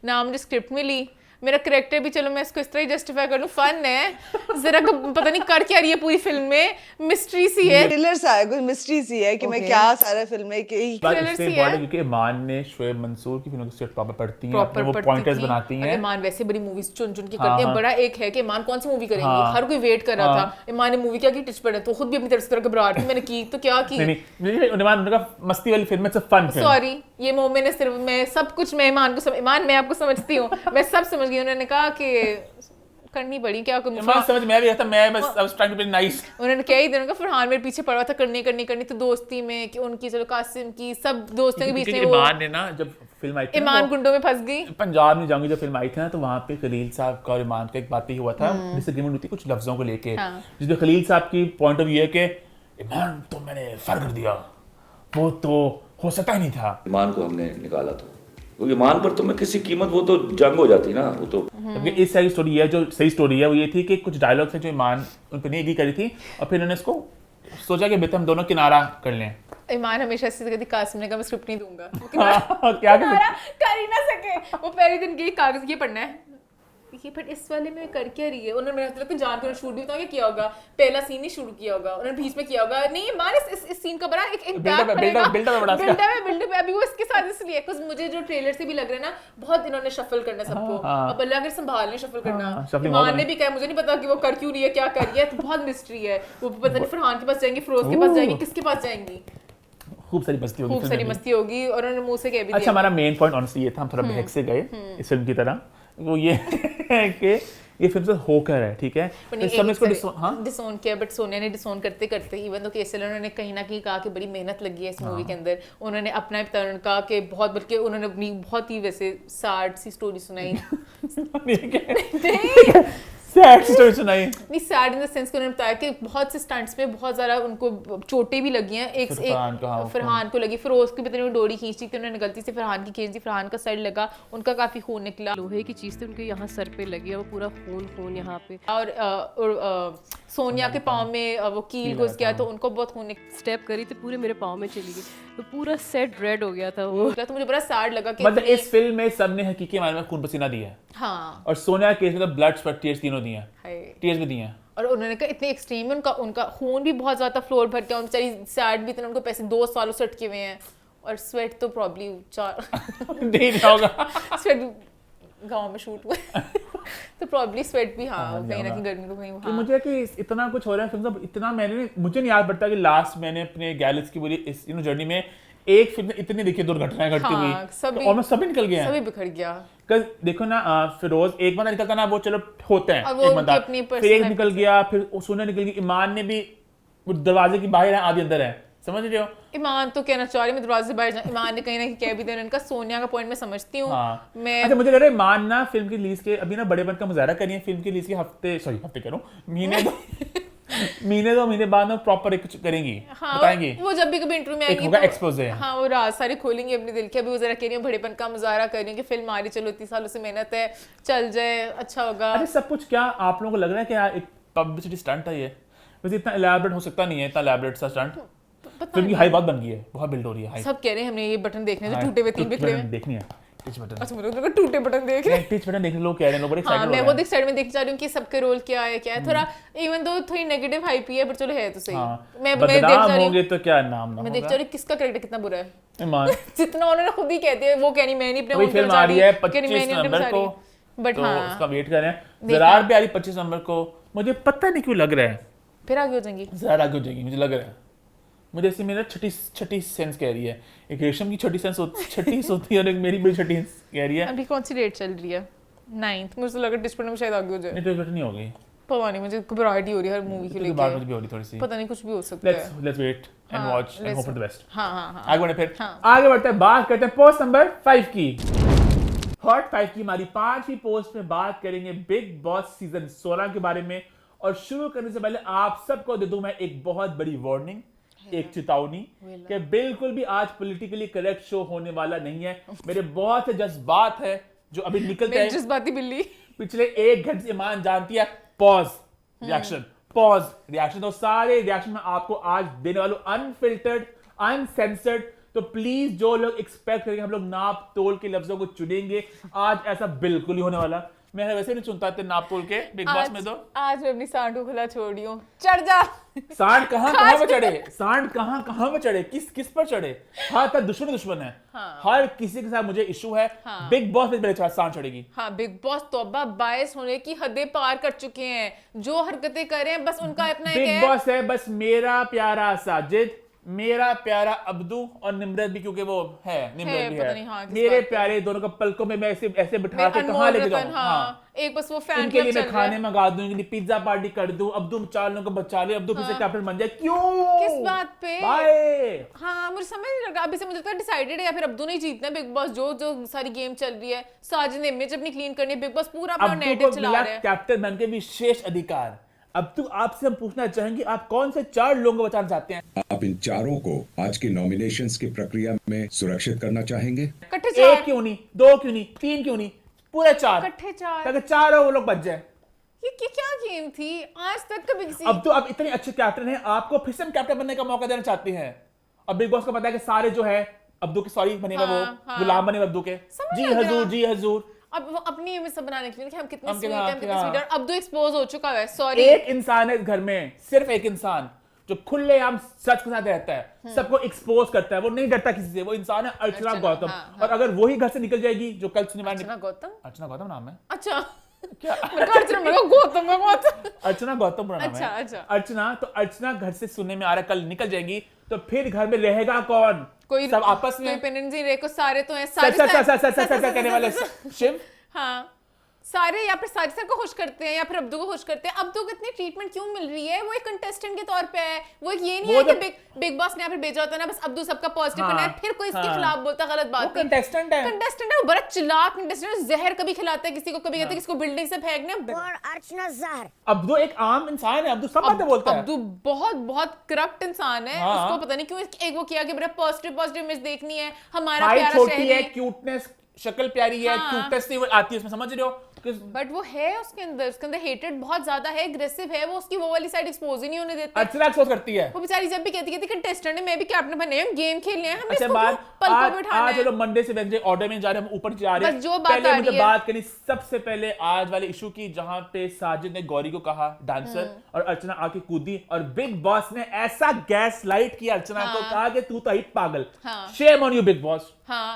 ना मुझे स्क्रिप्ट मिली, मेरा करेक्टर भी, चलो मैं इसको इस तरह ही जस्टिफाई कर लूं, फन है जरा, पता नहीं कर क्या रही है पूरी फिल्म में, मिस्ट्री सी है, थ्रिलर सा है, कुछ मिस्ट्री सी है कि मैं क्या सारा फिल्म में बात इससे इम्पोर्टेंट क्योंकि ईमान ने शोएब मंसूर की फिल्मों की स्क्रिप्ट प्रॉपर पढ़ती हैं, अपने वो पॉइंटर्स बनाती हैं। ईमान वैसे बड़ी मूवीज चुन चुन के करते हैं, बड़ा एक है कि ईमान कौन सी मूवी करेंगे, हर कोई वेट कर रहा था, ईमान ने मूवी क्या की टिच पड़ा, तो खुद भी अपनी तरफ से घबराहट थी, मैंने की तो क्या की, ईमान उनका मस्ती वाली फिल्म है, फन फिल्म। सॉरी ये मोमेंट है सिर्फ, मैं सब कुछ मैं ईमान को ईमान मैं आपको समझती हूँ, मैं सब समझ गई, उन्होंने कहा कि करनी पड़ी क्या समझ मैं भी था, मैं बस I was trying to be nice. उन्होंने क्या ही दिन का फरहान मेरे पीछे पड़ा था, करनी तो दोस्ती में कि उनकी, चलो कासिम की, सब दोस्तों के बीच में वो ईमान ने ना जब फिल्म आई थी, ईमान गुंडों में फंस गई, पंजाब में जाऊंगी जब फिल्म आई थी ना, तो वहाँ पे खलील साहब का और ईमान का एक बात ही हुआ था, डिसएग्रीमेंट हुई थी कुछ लफ्जों को लेके, जिसमें खलील साहब की पॉइंट ऑफ व्यू है कि ईमान तो मैंने फर कर दिया, वो तो हो सकता ही नहीं था। ईमान को हमने निकाला तो क्योंकि ईमान पर तो मैं किसी कीमत, वो तो जंग हो जाती ना, वो तो। इस सारी स्टोरी है, जो सही स्टोरी है वो ये थी कि कुछ डायलॉग्स हैं जो ईमान उन पर नहीं एग्री करी थी, और फिर उन्होंने इसको सोचा कि बेहतर हम दोनों किनारा कर लें। ईमान हमेशा ऐसे कहती, कासिम ने कहा मैं स्क्रिप्ट नहीं दूंगा, क्या कर ही ना सके, वो पहले दिन गई कागज ये पढ़ना है, ये बट इस वाले में कर क्या रही है, उन्होंने मेरे को जान कर शूट भी तो किया होगा, पहला सीन नहीं शुरू किया होगा, उन्होंने बीच में किया होगा, नहीं मान इस सीन का बड़ा एक बिल्डअप अभी वो इसके साथ इसलिए कुछ मुझे जो ट्रेलर से भी लग रहा है ना, बहुत इन्होंने शफल करना सबको, अब अल्लाह अगर संभालने शफल करना, ईमान ने भी कहा मुझे नहीं पता कि वो कर क्यों रही है, क्या कर रही है, तो बहुत मिस्ट्री है, वो पता नहीं फरहान के पास जाएंगे, फिरोज के पास जाएंगे, किसके पास जाएंगी, खूब सारी मस्ती होगी, और उन्होंने मुंह से कह भी दिया। अच्छा, हमारा मेन पॉइंट ऑनेस्टली ये था, हम थोड़ा बहक से गए इस फिल्म की तरह, वो ये है कि ये फिल्म से होकर है, ठीक है, तो सब इसको डिसोन किया, बट सोनिया ने डिसोन करते करते इवन तो केसर उन्होंने कहीं ना कहीं कहा कि बड़ी मेहनत लगी है इस मूवी के अंदर, उन्होंने अपना भी कहा कि बहुत, बल्कि उन्होंने अपनी बहुत ही वैसे सैड सी स्टोरी सुनाई सैड स्टोरी सुनाई, नहीं सैड इन द सेंस कि उन्होंने बताया कि बहुत से स्टंट्स में बहुत ज़्यादा उनको चोटें भी लगी हैं, एक फरहान को लगी, फिर उसकी पता नहीं वो डोरी खींची थी, उन्होंने गलती से फरहान की खींच दी, फरहान का साइड लगा, उनका काफ़ी खून निकला, लोहे की चीज़ थी उनके यहाँ सर पे लगी है, वो पूरा खून यहाँ पे, और सोनिया के पाँव में वो कील घुस गया तो उनको बहुत खून स्टेप करी तो पूरे मेरे पाँव में चली गई, तो पूरा सेट रेड हो गया था वो, तो मुझे बड़ा सैड लगा कि मतलब इस फिल्म में सबने हकीकी मायने में खून पसीना दिया है, हाँ, और सोनिया केस में तो ब्लड स्वेट टीयर्स तीनों दिए हैं, टीयर्स भी दिए हैं, और उन्होंने कहा इतने एक्सट्रीम है, उनका खून भी बहुत ज्यादा फ्लोर भर के, बेचारी सैड भी इतना, उनको पैसे 2 सालों से अटके हुए हैं, और स्वेट तो प्रॉब्ली 4 नहीं होगा, स्वेट गांव में शूट हुआ तो प्रॉब्ली स्वेट भी कहीं ना कहीं गर्मी को कहीं तो मुझे कि इतना कुछ हो रहा है फिल्म, इतना मुझे नहीं याद पड़ता कि लास्ट मैंने अपने गैलेक्सी की पूरी इस जर्नी में एक फिल्म इतनी देखी दुर्घटनाएं घटती हुई, तो ऑलमोस्ट सभी निकल गए हैं, सभी बिखर गया, देखो ना, फिरोज एक बंदा निकलता ना, वो चलो होते हैं एक बंदा, फिर एक निकल गया, फिर सोनिया निकल गई, ईमान ने भी दरवाजे की बाहर है, आधी अंदर है, समझ रहे हो, ईमान तो कहना चाह रही मैं दरवाजे से बाहर ईमान ने कहीं ना कहीं कह भी दिया, उनका सोनिया का पॉइंट मैं समझती हूँ, मैं अच्छा मुझे लग रहा है ईमान ना फिल्म की रिलीज के अभी ना बड़ेपन का मुजाहरा करिए, फिल्म की रिलीज के हफ्ते करूं महीने बाद ना प्रॉपर कुछ करेंगी, बताएंगे, वो जब भी कभी इंटरव्यू में आएंगी तो एक्सपोज़े, हाँ वो राज सारी खोलेंगी अपने दिल की, अभी वो जरा कह रही है बड़ेपन का मुजाहरा कर रही है कि फिल्म आ रही, चलो 30 सालों से मेहनत है, चल जाए, अच्छा होगा। अरे सब कुछ क्या आप लोगों को लग रहा है कि यार एक पब्लिसिटी स्टंट है ये, वैसे इतना इलैबोरेट हो सकता नहीं है, इतना इलैबोरेट सा स्टंट, फिल्म की हाई बहुत बन गई है, बहुत बिल्ड हो रही है, सब कह रहे हैं हमने ये बटन देखने थे, टूटे हुए 3 बिखरे हुए देखनी है, टिच बटन, अच्छा मुझे लगा टूटे बटन देख रहे हैं, टिच बटन देखने लोग कह रहे हैं, लोग बड़े एक्साइटेड हो रहे हैं, मैं वो देख साइड में देखना चाह रही हूं कि सबके रोल क्या है, थोड़ा इवन दो थोड़ी नेगेटिव हाइप ही है, पर चलो है तो सही, मैं देख जा रही हूं, तो क्या नाम ना, मैं देख जा रही हूं किसका कैरेक्टर कितना बुरा है, ईमान जितना उन्होंने खुद ही कहते हैं, वो कहनी मैं नहीं अपने वही फिल्म आ रही है 25 नवंबर को, बट तो उसका वेट कर रहे हैं, ज़रार भी आ रही 25 नवंबर को, मुझे पता नहीं क्यों लग रहा है फिर आगे हो जाएंगी, ज़रा आगे हो जाएगी, मुझे लग रहा है, मुझे ऐसे मेरा छठी सेंस कह रही है, एक रेशम की छठी सेंस होती है और एक मेरी बड़ी छठी कह रही है। अभी कौन सी डेट चल रही है? 9th, मुझे लगा डिस्प्ले में शायद आगे हो जाए। नहीं डिस्प्ले नहीं होगी, पता नहीं, मुझे घबराहट ही हो रही है हर मूवी के लिए, बाद में भी हो रही थोड़ी सी, पता नहीं कुछ भी हो सकता है। Let's wait and watch and hope for the best. हां आगे बढ़े, फिर आगे बढ़ते हैं, बात करते हैं पोस्ट नंबर 5 की। हॉट 5 की हमारी 5वीं पोस्ट में बात करेंगे बिग बॉस सीजन 16 के बारे में, और शुरू करने से पहले आप सबको दे दूं मैं एक बहुत बड़ी वार्निंग, एक चेतावनी कि बिल्कुल भी आज पॉलिटिकली करेक्ट शो होने वाला नहीं है। मेरे बहुत से जज्बात है जो अभी निकलते हैं, जज्बाती बिल्ली पिछले 1 घंटे से ईमान जानती है, पॉज रिएक्शन, तो सारे रिएक्शन में आपको आज देने वालों अनफिल्टर्ड अनसेंसर्ड, तो प्लीज जो लोग एक्सपेक्ट करेंगे हम लोग नाप तोल के लफ्जों को चुनेंगे, आज ऐसा बिल्कुल ही होने वाला। मैं वैसे नहीं चुनता इतने नाप तोल के बिग बॉस में तो। आज मैं अपनी सांड को खुला छोड़ रही हूँ, चढ़ जा। सांड कहाँ पे चढ़े, सांड कहाँ पे चढ़े, किस पर चढ़े? हाँ तब दुश्मन है। हर किसी के साथ मुझे इशू है। बिग बॉस में मेरे सांड चढ़ेगी। हाँ बिग बॉस तौबा बायस होने की हदें पार कर चुके हैं, जो हरकतें कर रहे हैं बस उनका अपना एक बिग बॉस है बस मेरा प्यारा साजिद, मेरा प्यारा अब्दू और निम्रत भी, क्योंकि वो है निम्रत भी है। हाँ, मेरे प्यारे दोनों को पलकों में मैं ऐसे बिठा के कहाँ लेके जाऊँ? हाँ। एक बस वो फैन इनके लिए मैं खाने मंगा दूं, इनके लिए पिज्जा पार्टी कर दूं, अब्दू 4 लोगों को बचा ले, अब्दू फिर से कैप्टन बन जाए। क्यों, किस बात पे? बाय। हाँ मुझे समझ नहीं लगा, अभी से मुझे लगता है डिसाइडेड है या फिर अब्दू नहीं जीतना है बिग बॉस। जो सारी गेम चल रही है, साजिद ने इमेज अपनी क्लीन करनी है, बिग बॉस पूरा अपना नैरेटिव चला रहा है। कैप्टन बनके विशेष अधिकार। अब तो आपसे हम पूछना चाहेंगे, आप कौन से 4 लोगों को बचाना चाहते हैं? आप इन चारों को आज की नॉमिनेशंस की प्रक्रिया में सुरक्षित करना चाहेंगे? एक क्यों नहीं, 2 क्यों नहीं, 3 क्यों नहीं, पूरे 4, ताकि 4 वो लोग बच जाए। ये क्या गेम थी आज तक कभी किसी? अब तो आप इतने अच्छे कैप्टन हैं, आपको फिर से हम कैप्टन बनने का मौका देना चाहते हैं। अब बिग बॉस को पता है कि सारे जो है अब्दू के सॉरी बनेगा, वो गुलाम बनेगा अब्दू के। जी हजूर, जी हजूर। अब वो अपनी इमेज सब बनाने के लिए कि हम कितने स्वीट हैं, कितने स्वीट हैं। अब तो एक्सपोज हो चुका है। सॉरी, एक इंसान है इस घर में, सिर्फ एक इंसान जो खुलेआम सच के साथ रहता है, सबको एक्सपोज करता है, वो नहीं डरता किसी से, वो इंसान है अर्चना गौतम। और अगर वही घर से निकल जाएगी, जो कल सुनने अर्चना गौतम नाम है। अच्छा क्या अर्चना गौतम पूरा नाम है। अर्चना, तो अर्चना घर से सुनने में आ रहा है, कल निकल जाएगी तो फिर घर में रहेगा कौन? कोई सब आपस में सारे तो हैं, कहने वाले शिव। हाँ सारे या फिर साजिद सर को खुश करते हैं या फिर अब्दू को खुश करते हैं। अब्दू को इतनी ट्रीटमेंट क्यों मिल रही है? वो एक कंटेस्टेंट के तौर पे है, वो ये नहीं है कि बिग बॉस ने यहाँ पे भेजा होता है ना बस अब्दू सबका पॉजिटिव करना है, फिर कोई इसके खिलाफ बोलता, गलत बात है। कंटेस्टेंट है, वो बड़ा चालाक कंटेस्टेंट है, जहर कभी खिलाता है किसी को, कभी कहता है किसी को बिल्डिंग से फेंकने। अर्चना जहर। अब्दू एक आम इंसान है, अब्दू सब बातें बोलता है। अब्दू बहुत करप्ट इंसान है, उसको पता नहीं क्यों एक वो किया कि बड़ा पॉजिटिव इमेज देखनी है, हमारा प्यारा छोटी है, क्यूटनेस, शक्ल प्यारी है, क्यूटनेस नहीं आती है उसमें, समझ रहे हो? बट वो है उसके अंदर हेटेड बहुत ज्यादा है, एग्रेसिव है, वो उसकी वो वाली साइड एक्सपोज ही नहीं होने देता। अर्चना एक्सपोज करती है। वो बेचारी जब भी कहती है कंटेस्टेंट है, मैं भी कैप्टन बने हैं, गेम खेलने हैं, हमने अच्छा इसको बात पलकों में उठाना है। चलो मंडे से वेडनेसडे ऑर्डर में जा रहे हैं, हम ऊपर जा रहे हैं। जो पहले मुझे बात करनी सबसे पहले आज वाले इशू की, जहां पे साजिद ने गौरी को कहा डांसर और अर्चना आके कूदी और बिग बॉस ने ऐसा गैस लाइट किया अर्चना को, कहा कि तू तो ही पागल। Shame on you big boss,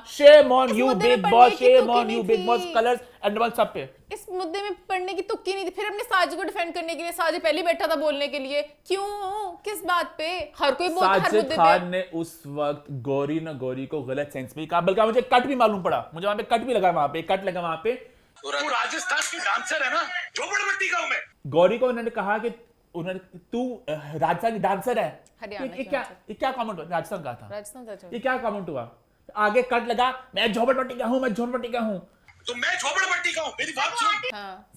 shame on you big boss, shame on you big boss, colours and one सब पे। इस मुद्दे में पढ़ने की तुक्की नहीं थी। फिर हमने साजिद को डिफेंड करने के लिए, साजिद पहले बैठा था बोलने के लिए, क्यों, किस बात पे? हर कोई बोलता है हर मुद्दे पे। साजिद खान ने उस वक्त गौरी को गलत सेंस में कहा, बल्कि मुझे कट भी मालूम पड़ा, मुझे वहां पे कट भी लगा, कट लगा वहां पे। तू राजस्थान की डांसर है ना, झोपड़पट्टी का हूं मैं। गौरी को उन्होंने कहा कि तू राजस्थान की डांसर है। ये क्या कमेंट हुआ? राजस्थान का था, ये क्या कमेंट हुआ? आगे कट लगा, मैं झोपड़पट्टी का हूं, तो मैं झोपड़पट्टी का हूं, मेरी बात सुन।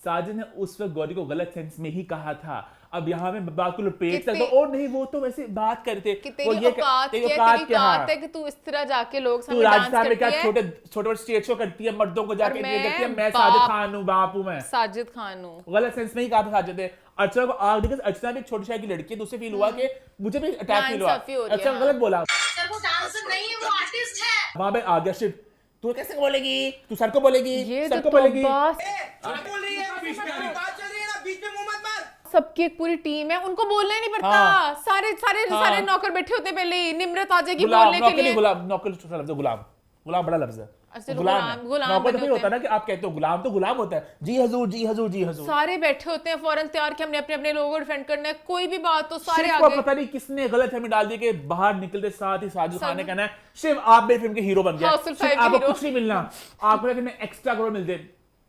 साजिद ने उस वक्त गौरी को गलत सेंस में ही कहा था। अब यहाँ में बात को लपेट सकते हो, और नहीं वो तो वैसे बात करते वो ये औकात है कि तू इस तरह जाके लोग सामने डांस राजस्थान में क्या छोटे स्टेज शो करती है, मर्दों को जाके ये करती है। मैं साजिद खान हूँ, बापू मैं साजिद खान हूँ। गलत सेंस में ही कहा था साजिद ने। अर्चना को आग दिखा, अर्चना भी छोटी शाही की लड़की है, तो उसे फील हुआ कि मुझे भी अटैक फील हुआ, अर्चना गलत बोला। वहां पे आ गया शिव, तू कैसे बोलेगी, तू सर को बोलेगी, सर को बोलेगी। सबकी एक पूरी टीम है, उनको बोलना ही नहीं पड़ता। सारे नौकर बैठे होते पहले ही। निम्रत आ जाएगी बोलने के लिए। गुलाम बड़ा लफ्ज है। नौकर तो होता है ना कि आप कहते हो गुलाम, तो गुलाम होता है। जी हजूर, जी हजूर, जी हजूर। सारे बैठे होते हैं फौरन तैयार कि हमने अपने लोगों को डिफेंड करना है, कोई भी बात तो सारे आगे। पता नहीं किसने गलत फहमी डाल दी कि बाहर निकलते साथ ही साजिद खान ने कहना है शिव आप मेरी फिल्म के हीरो बन गए, आपको कुछ नहीं मिलना, आपको एक्स्ट्रा करोड़ मिल दे।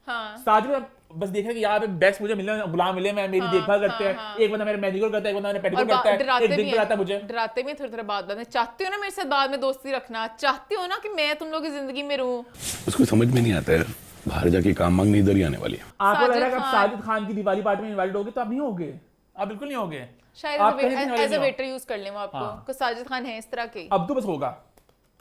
साजिद बस देखा कि यहाँ पे बेस्ट मुझे मिले, गुलाम मिले, मैं मेरी देखभाल करते हैं। एक बंदा मेरा मैनिक्योर करता है, एक बंदा मेरा पेडिक्योर करता है, एक दिन कराता है मुझे। डराते भी थोड़ी बात में। चाहते हो ना मेरे साथ बाद में दोस्ती रखना, चाहते हो ना कि मैं तुम लोग की जिंदगी में रहूं? उसको समझ में नहीं आता है, बाहर जाके काम मांगने इधर ही आने वाली है। आपको लग रहा है कि आप साजिद खान की दिवाली पार्टी में इनवाइट होगे, तो आप नहीं होगे, आप बिल्कुल नहीं होगे। शायद एज अ वेटर यूज कर लें वो आपको, साजिद खान है इस तरह के। अब्दू बस होगा,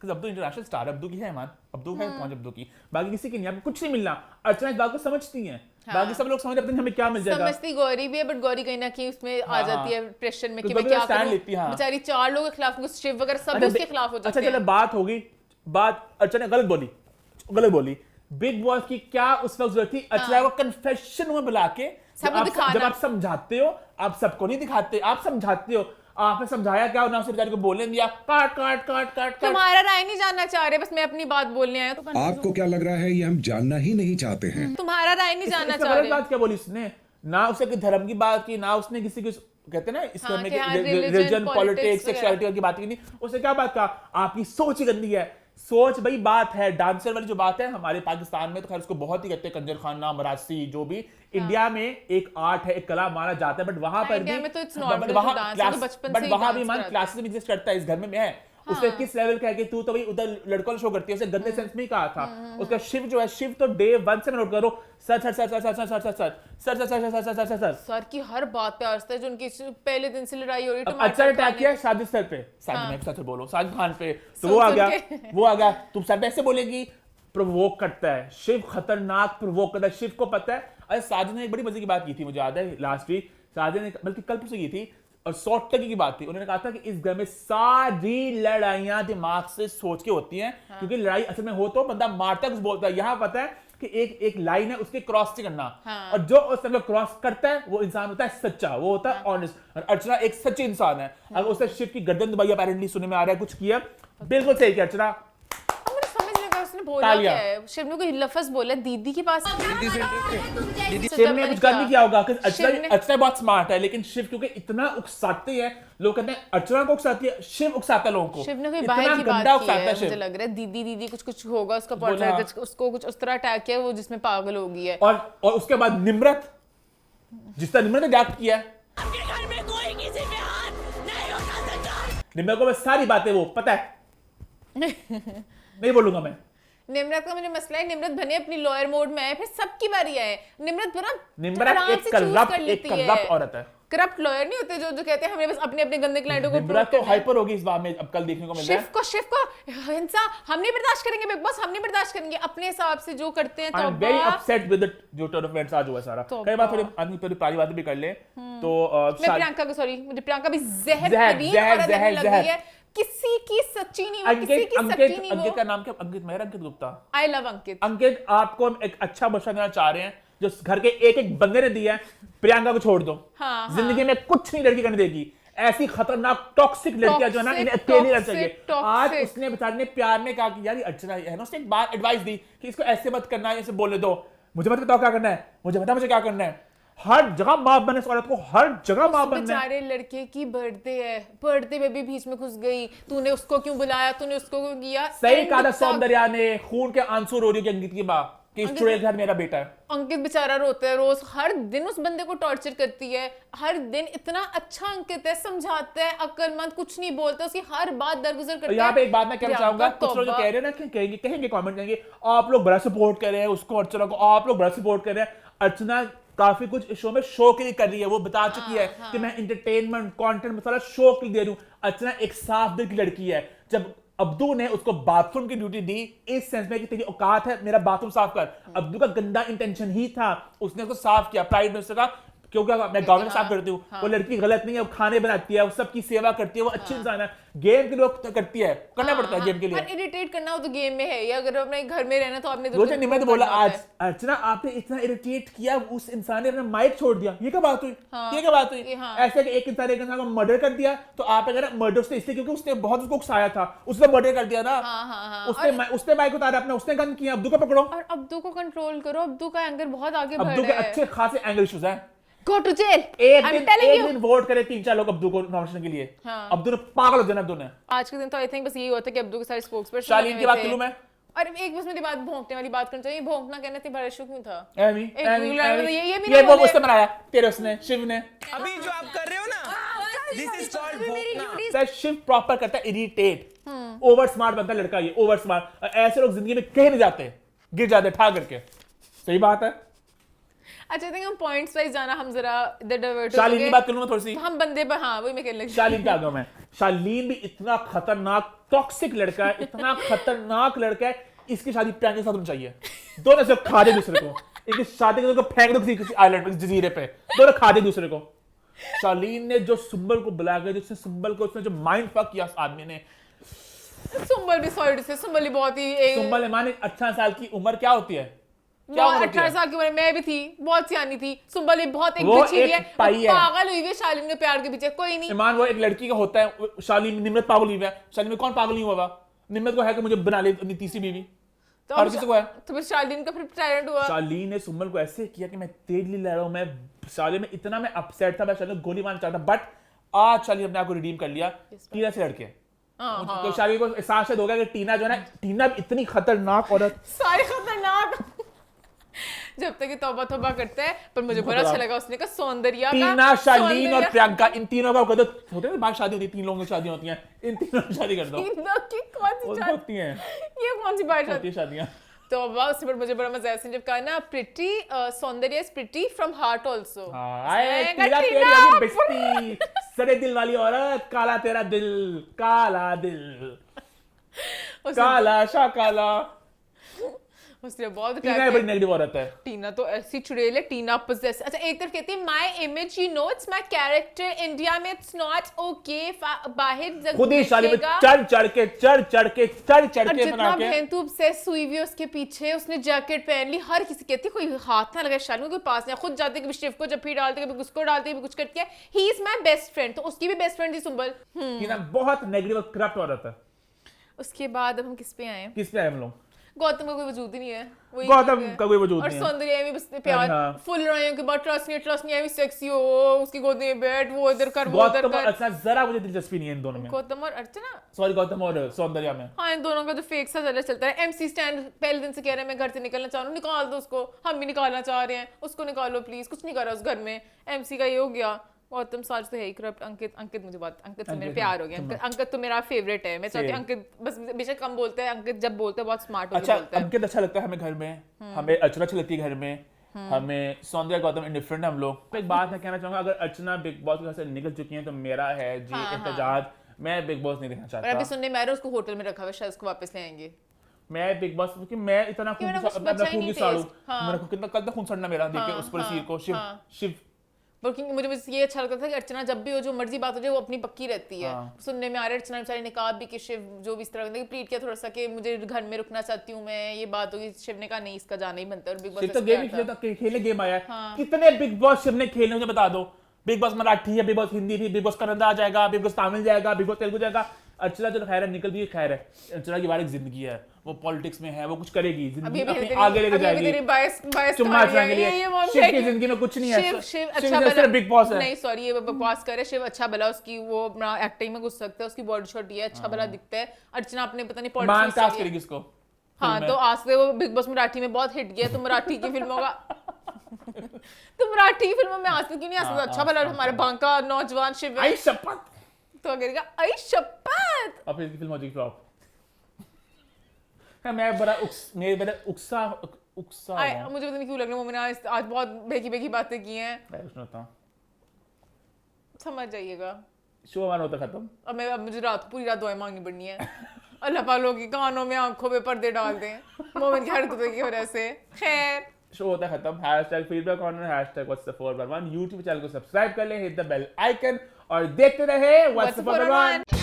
अब्दू इंटरनेशनल स्टार, अब्दू की है मान, अब्दू है कौन अब्दू की, बाकी किसी की नहीं, आपको कुछ नहीं मिलना। अर्चना इस बात को समझती है, बाकी सब लोग समझ अपने हमें क्या मिल जाएगा। समझती गौरी भी है, बट गौरी कहीं ना कहीं उसमें आ जाती है प्रेशर में कि मैं क्या करूं। बेचारी 4 लोगों के खिलाफ, शिव वगैरह सब उसके खिलाफ हो जाते हैं। अच्छा चलो बात होगी, बात अर्चना गलत बोली, बिग बॉस की क्या उस वक्त जरूरत थी अर्चना को कन्फेशन में बुला के जब आप समझाते हो, आप सबको नहीं दिखाते, आप समझाते हो, आपने समझाया क्या और ना उसे बेचारे को बोलने दिया, काट काट काट काट। तुम्हारा राय नहीं जानना चाह रहे, बस मैं अपनी बात बोलने आया। तो आपको क्या लग रहा है ये हम जानना ही नहीं चाहते हैं? तुम्हारा राय नहीं जानना चाह रहे। बात क्या बोली उसने? ना उसने धर्म की बात की, ना उसने किसी की कहते ना इसके में रिलीजन पॉलिटिक्स सेक्सुअलिटी की बात की नहीं। उसने क्या बात कहा? आपकी सोच ही गंदी है। सोच भाई बात है, डांसर वाली जो बात है हमारे पाकिस्तान में तो खैर उसको बहुत ही कहते हैं कंजर खाना, मरासी, जो भी इंडिया में एक आर्ट है, एक कला माना जाता है, बट वहां पर भी वहां भी मान क्लासेस एग्जिस्ट करता है, इस घर में है। उसने किस लेवल का है कि तू तो भाई उधर लड़कों शो करती है, उसे गंदे सेंस में ही कहा था। उसका शिव जो है, शिव तो डे 1 से मैं नोट करो, sir sir sir sir sir sir sir sir sir sir sir sir sir sir sir की हर बात पे अरसता है, जो उनकी पहले दिन से लड़ाई हो रही है। अच्छा अटैक किया साजिद सर पे, साजिद मैं सच बोलो, साजिद खान पे, तो वो आ गया, तुम सर ऐसे बोलेगी, प्रोवोक करता है शिव, खतरनाक प्रोवोक करता है, शिव को पता है। अरे साजिद ने एक बड़ी मजे की बात की थी, मुझे याद है लास्ट वीक, साजिद ने बल्कि कल परसों की थी और 100 टकी की बात थी। उन्होंने कहा था कि इस घर में सारी लड़ाइयां दिमाग से सोच के होती हैं, क्योंकि लड़ाई असल में हो तो बंदा मारता है, कुछ बोलता है। यहाँ पता है कि एक लाइन है, उसके क्रॉस से करना, और जो उस तरह क्रॉस करता है वो इंसान होता है सच्चा, वो होता है ऑनेस्ट। और अर्चना एक सच्ची इंसान है। अगर उसने शिव की गर्दन दबाई, अपेरेंटली सुनने में आ रहा है, कुछ किया, बिल्कुल सही किया अर्चना। उसने बोला क्या है? शिव ने कोई लफ्ज बोला दीदी के पास, शिव ने कुछ कर नहीं किया होगा, अर्चना बहुत स्मार्ट है, लेकिन शिव क्योंकि इतना उकसाते हैं, लोग कहते हैं अर्चना को उकसाती है, शिव उकसाता लोगों को। शिव ने कोई बाहर की बात की है, मुझे लग रहा है दीदी दीदी कुछ होगा, उसका पॉइंट उसको कुछ उस तरह अटैक किया वो जिसमें पागल हो गई है। और उसके बाद निम्रत, जिस तरह निम्रत ने रिएक्ट किया, निम्रत को मैं सारी बातें वो पता है नहीं बोलूंगा मैं। निम्रत का मुझे मसला है, निम्रत बने अपनी लॉयर मोड में है, फिर सबकी बारी है। निम्रत एक करप्ट औरत है, करप्ट लॉयर नहीं होते जो कहते हैं हमें बस अपने अपने गंदे क्लाइंटों को। निम्रत तो हाइपर होगी इस बात में, अब कल देखने को मिल रहा है। शिव को हिंसा हम नहीं बर्दाश्त करेंगे, बिग बॉस हम नहीं बर्दाश्त करेंगे, अपने हिसाब से जो करते हैं। I am very upset with जो टर्न ऑफ इवेंट्स आज हुआ सारा। कई बार थोड़ी अन्य प्रारी बातें भी कर ले तो मैं प्रियंका को सॉरी, मुझे प्रियंका भी जहर किसी की सच्ची नहीं वो, किसी की सच्ची नहीं वो। अंकित का नाम क्या? अंकित मेहर, अंकित गुप्ता। आई लव अंकित। अंकित आपको हम एक अच्छा मशवरा देना चाह रहे हैं, जो घर के एक एक बंदे ने दिया है, प्रियंका को छोड़ दो। जिंदगी में कुछ नहीं लड़की करने देगी, ऐसी खतरनाक टॉक्सिक लड़कियां जो है ना, इन्हें अकेले रहना चाहिए। आज उसने बेचारे ने प्यार में कहा कि यार अर्चना है ना, उसने एक बार एडवाइस दी कि इसको ऐसे मत करना है, ऐसे बोलने दो, मुझे मत बताओ क्या करना है, मुझे बता मुझे क्या करना है। हर जगह माफ बनने, इस औरत को हर जगह माफ बनने। बेचारे लड़के की बर्थडे है, बर्थडे में भी बीच में घुस गई, तूने उसको क्यों बुलाया, तूने उसको क्यों किया। सही कहा सौंदर्या ने, खून के आंसू रो रही है अंकित की माँ कि इस चुड़ैल घर मेरा बेटा है। अंकित बेचारा रोता है रोज, हर दिन उस बंदे को टॉर्चर करती है, हर दिन। इतना अच्छा अंकित है, समझाता है, अक्लमंद, कुछ नहीं बोलता, उसकी हर बात दरगुजर करता है। यहाँ पे एक बात मैं कहना चाहूंगा, कुछ लोग जो कह रहे हैं ना, कहेंगे कमेंट करेंगे आप लोग बड़ा सपोर्ट कर रहे हैं उसको, अर्चना को आप लोग बड़ा सपोर्ट कर रहे हैं। अर्चना काफी कुछ शो में शो के लिए कर रही है, वो बता चुकी है कि मैं एंटरटेनमेंट कंटेंट मसाला शो के लिए दे रही हूँ। अर्चना एक साफ दिल की लड़की है। जब अब्दू ने उसको बाथरूम की ड्यूटी दी, इस सेंस में कि तेरी औकात है मेरा बाथरूम साफ कर, अब्दू का गंदा इंटेंशन ही था, उसने उसको साफ किया। प्राइम मिनिस्टर का क्योंकि मैं गाँव में साफ करती हूँ, वो लड़की गलत नहीं है, वो खाने बनाती है, वो सबकी सेवा करती है, वो अच्छी इंसान है, गेम के लिए करती है, करना पड़ता है गेम के लिए। इरिटेट करना हो तो गेम में है, या अगर अपने घर में रहना तो आपने रोज निम्रत बोला आज अर्चना आपने इतना इरिटेट किया, उस इंसान ने अपना माइक छोड़ दिया, ये क्या बात हुई? ये क्या बात हुई? ऐसे कि एक इंसान को मर्डर कर दिया, तो आप अगर मर्डर उसने इसलिए क्योंकि उसने बहुत उसको उकसाया था, उसने मर्डर कर दिया ना, उसने माइक उतारा अपना, उसने गन किया। अब्दू को पकड़ो और अब्दू को कंट्रोल करो, अब्दू का एंगर बहुत आगे बढ़ रहा है, अब्दू के अच्छे खासे एंगर इश्यूज हैं। Go to jail. एक दिन वोट करे 3-4 लोग अब्दू को नॉमिनेशन के लिए। अब्दू ने पागल हो जाना। अब्दू ने आज के दिन तो आई थिंक बस यही होता है कि अब्दू के सारे स्पोक्सपर्सन शालीन की बात करूं मैं। अरे एक बस मेरी बात भौंकने वाली बात करना चाहिए, भौंकना कहना इतनी बड़ा इशू क्यों था? ये वो उसने बनाया तेरे, उसने शिव ने। अभी जो आप कर रहे हो ना, दिस इज कॉल्ड भौंकना। सर शिव प्रॉपर करता है इरिटेट, ओवर स्मार्ट बनता है लड़का, ये ओवर स्मार्ट। ऐसे लोग जिंदगी में कहीं नहीं जाते, गिर जाते ठा करके। सही बात है। अच्छा आई थिंक हम पॉइंट्स वाइज जाना, हम जरा इधर डाइवर्ट शालीन की बात करूं मैं थोड़ी सी, हम बंदे पर। हाँ वही मैं कहने लगी, शालीन का आगे मैं। शालीन भी इतना खतरनाक टॉक्सिक लड़का है, इतना खतरनाक लड़का है, इसकी शादी प्रियंका के साथ होनी चाहिए। दोनों सिर्फ खा दे दूसरे को, एक शादी को फेंक दो किसी आइलैंड पे, जजीरे पे, दोनों खा दे दूसरे को। शालीन ने जो सुंबल को बुला के, जिसने सुंबल को उसने जो माइंड फक किया आदमी ने, सुंबल भी सॉरी से सुंबल ही बहुत ही सुंबल ईमान एक 18 साल की उम्र क्या होती है? क्या उम्र होती 18 है? साल की उम्र मैं भी थी, बहुत सियानी थी। सुंबल भी बहुत एक वो बिछी हुई है, एक पाई है। पागल हुई है शालीन के प्यार के पीछे। कोई नहीं ईमान वो एक लड़की का होता है, शालीन निम्रत पागल हुई है। शालीन में कौन पागल नहीं हुआ हुआ? निम्रत को है कि मुझे बना ले अपनी तीसरी बीवी, तो हर किसी को है। तो फिर शालीन का फिर टायरेंट हुआ। शालीन ने सुंबल को ऐसे किया कि मैं तेज ले रहा हूँ, मैं शालीन में इतना मैं अपसेट था, मैं शालीन को गोली मारना चाहता, बट आज शालीन अपने आप को रिडीम कर लिया टीना से लड़के। तो शालीन को एहसास शायद हो गया कि टीना जो है ना, टीना इतनी खतरनाक औरत, सारे खतरनाक जब तक ये तौबा तौबा करता है। पर मुझे बड़ा अच्छा लगा उसने कहा सौंदर्या का, टीना, शालीन और सौंदर्या- प्रियंका, इन तीनों का कदर होते हैं बाहर शादी होती है, 3 लोगों की शादी होती हैं, इन तीनों की शादी कर दो। तीनों की कौन सी शादी? होती हैं, ये कौन सी बात होती है शादियां। तो वाह उसने मुझे बड़ा मजा आया उसने जब कहा ना pretty Soundarya is pretty from heart also. आए टीना तेरी अभी बेस्टी, सरे दिल वाली औरत, काला तेरा दिल, काला दिल, काला शा काला। उसने बहुत टीना बड़ी नेगेटिव औरत है। टीना तो ऐसी चुड़ैल है, टीना पोजेस। अच्छा एक तरफ कहती है my image you know it's my character, India में इट्स नॉट ओके, बाहर खुद ही शादी में चढ़ चढ़ के जितना बना के बहन तू obsess हुई हुई है उसके पीछे, उसने जैकेट पहन ली, हर किसी कहती है कोई हाथ ना लगाए शादी में, कोई पास नहीं, खुद जाती है कभी शिव को जब भी डालती है, कभी उसको डालती है, कभी कुछ करती है। He is my best friend, तो उसकी भी बेस्ट फ्रेंड थी सुंबल। टीना बहुत नेगेटिव और करप्ट औरत है। उसके बाद अब हम किस पे आए? किस पे आए हम लोग? गौतम का कोई वजूद ही नहीं है, वही गौतम है। का कोई वजूद और नहीं है। सौंदर्या में बस प्यार हाँ। फुल रहे के बाद ट्रस्ट नहीं है, सेक्सी हो, उसकी गोद में बैठ, वो इधर कर, वो उधर गौतम और कर। अर्चना जरा मुझे दिलचस्पी नहीं है इन दोनों में। गौतम और अर्चना, सॉरी गौतम और सौंदर्या में। हाँ इन दोनों का जो फेक सा चलता है। एमसी स्टैंड पहले दिन से कह रहे हैं मैं घर से निकलना चाह रहा हूँ, निकाल दो उसको, हम भी निकालना चाह रहे हैं, उसको निकालो प्लीज, कुछ नहीं कर रहा उस घर में। एमसी का ये हो गया, गौतम साज तो है ही करप्ट। अंकित मुझे बात, अंकित से मेरा प्यार हो गया। अंकित तो मेरा फेवरेट है, मैं चाहती हूँ अंकित बस बेशक कम बोलते हैं, अंकित जब बोलते हैं बहुत स्मार्ट होकर अच्छा बोलते हैं। अंकित अच्छा लगता है हमें घर में, हमें अर्चना अच्छी लगती है घर में, हमें सौंदर्या गौतम इंडिफरेंट है हम लोग। एक बात मैं कहना चाहूंगा, अगर अर्चना बिग बॉस के घर से निकल चुकी है तो मेरा है जी इंतजार, मैं बिग बॉस नहीं देखना और अभी चाहता। सुनने में आ रहा है उसको होटल में रखा हुआ है, शायद उसको वापस ले आएंगे। मैं बिग बॉस क्योंकि मैं इतना खून मेरा कुछ अपना बचा ही खून नहीं की साड़ू, taste। हाँ। मेरा कितना कल तक खून सड़ना मेरा देख के उस पर सीर को शिव बल्कि मुझे बस ये अच्छा लगता था कि अर्चना जब भी वो जो मर्जी बात हो जाए वो अपनी पक्की रहती है। हाँ। सुनने में आ रहा है अर्चना बेचारी ने कहा भी कि शिव जो भी इस तरह प्लीट किया थोड़ा सा कि मुझे घर में रुकना चाहती हूँ मैं, ये बात होगी, शिव ने कहा नहीं इसका जाना ही बनता है। और बिग बॉस शिव तो गेम ही खेलता, खेलने गेम आया है। हाँ। कितने बिग बॉस शिव ने खेले मुझे बता दो। बिग बॉस मराठी है, बिग बॉस हिंदी थी, बिग बॉस कन्नड़ा आ जाएगा, बिग बॉस तमिल जाएगा, बिग बॉस तेलुगु जाएगा। अर्चना जो खैर है निकल भी खैर है, अर्चना की बार एक जिंदगी है, वो पॉलिटिक्स में है, वो कुछ करेगी, जिंदगी अपनी आगे लेके जाएगी। चुम्मा चलाने के लिए शिव की जिंदगी में कुछ नहीं है, शिव अच्छा भला बिग बॉस है। नहीं सॉरी ये बकवास करे, शिव अच्छा भला उसकी वो अपना एक्टिंग में घुस सकता है, उसकी बॉडी शॉट है, अच्छा भला दिखता है। अर्चना अपने पता नहीं मान कास्ट पॉलिटिक्स करेगी इसको। हाँ तो आज से वो बिग बॉस मराठी में बहुत हिट गया, तो मराठी की फिल्मों का तो मराठी फिल्मों में आज तक क्यों नहीं आ सकता? अच्छा भला हमारे बांका नौजवान शिव आई शपथ तो कहेगा आई शपथ अब इसकी फिल्म हो जाएगी फ्लॉप। मैं बड़ा उकसा मुझे पता नहीं क्यों लग रहा है मैंने आज बहुत बेकी बातें की हैं। मैं कुछ नहीं होता, समझ जाइएगा। शो हमारा होता खत्म। अब मुझे पूरी रात दुआएं मांगनी पड़नी है। अल्लाह पालों की कानों में आंखों पे पर्दे डाल दें मोमिन की हरकतों की वजह से। खैर शो होता खत्म। #feedback corner #what's the 411 YouTube channel को सब्सक्राइब कर लें, हिट द बेल आइकन और देखते रहे What's the 411।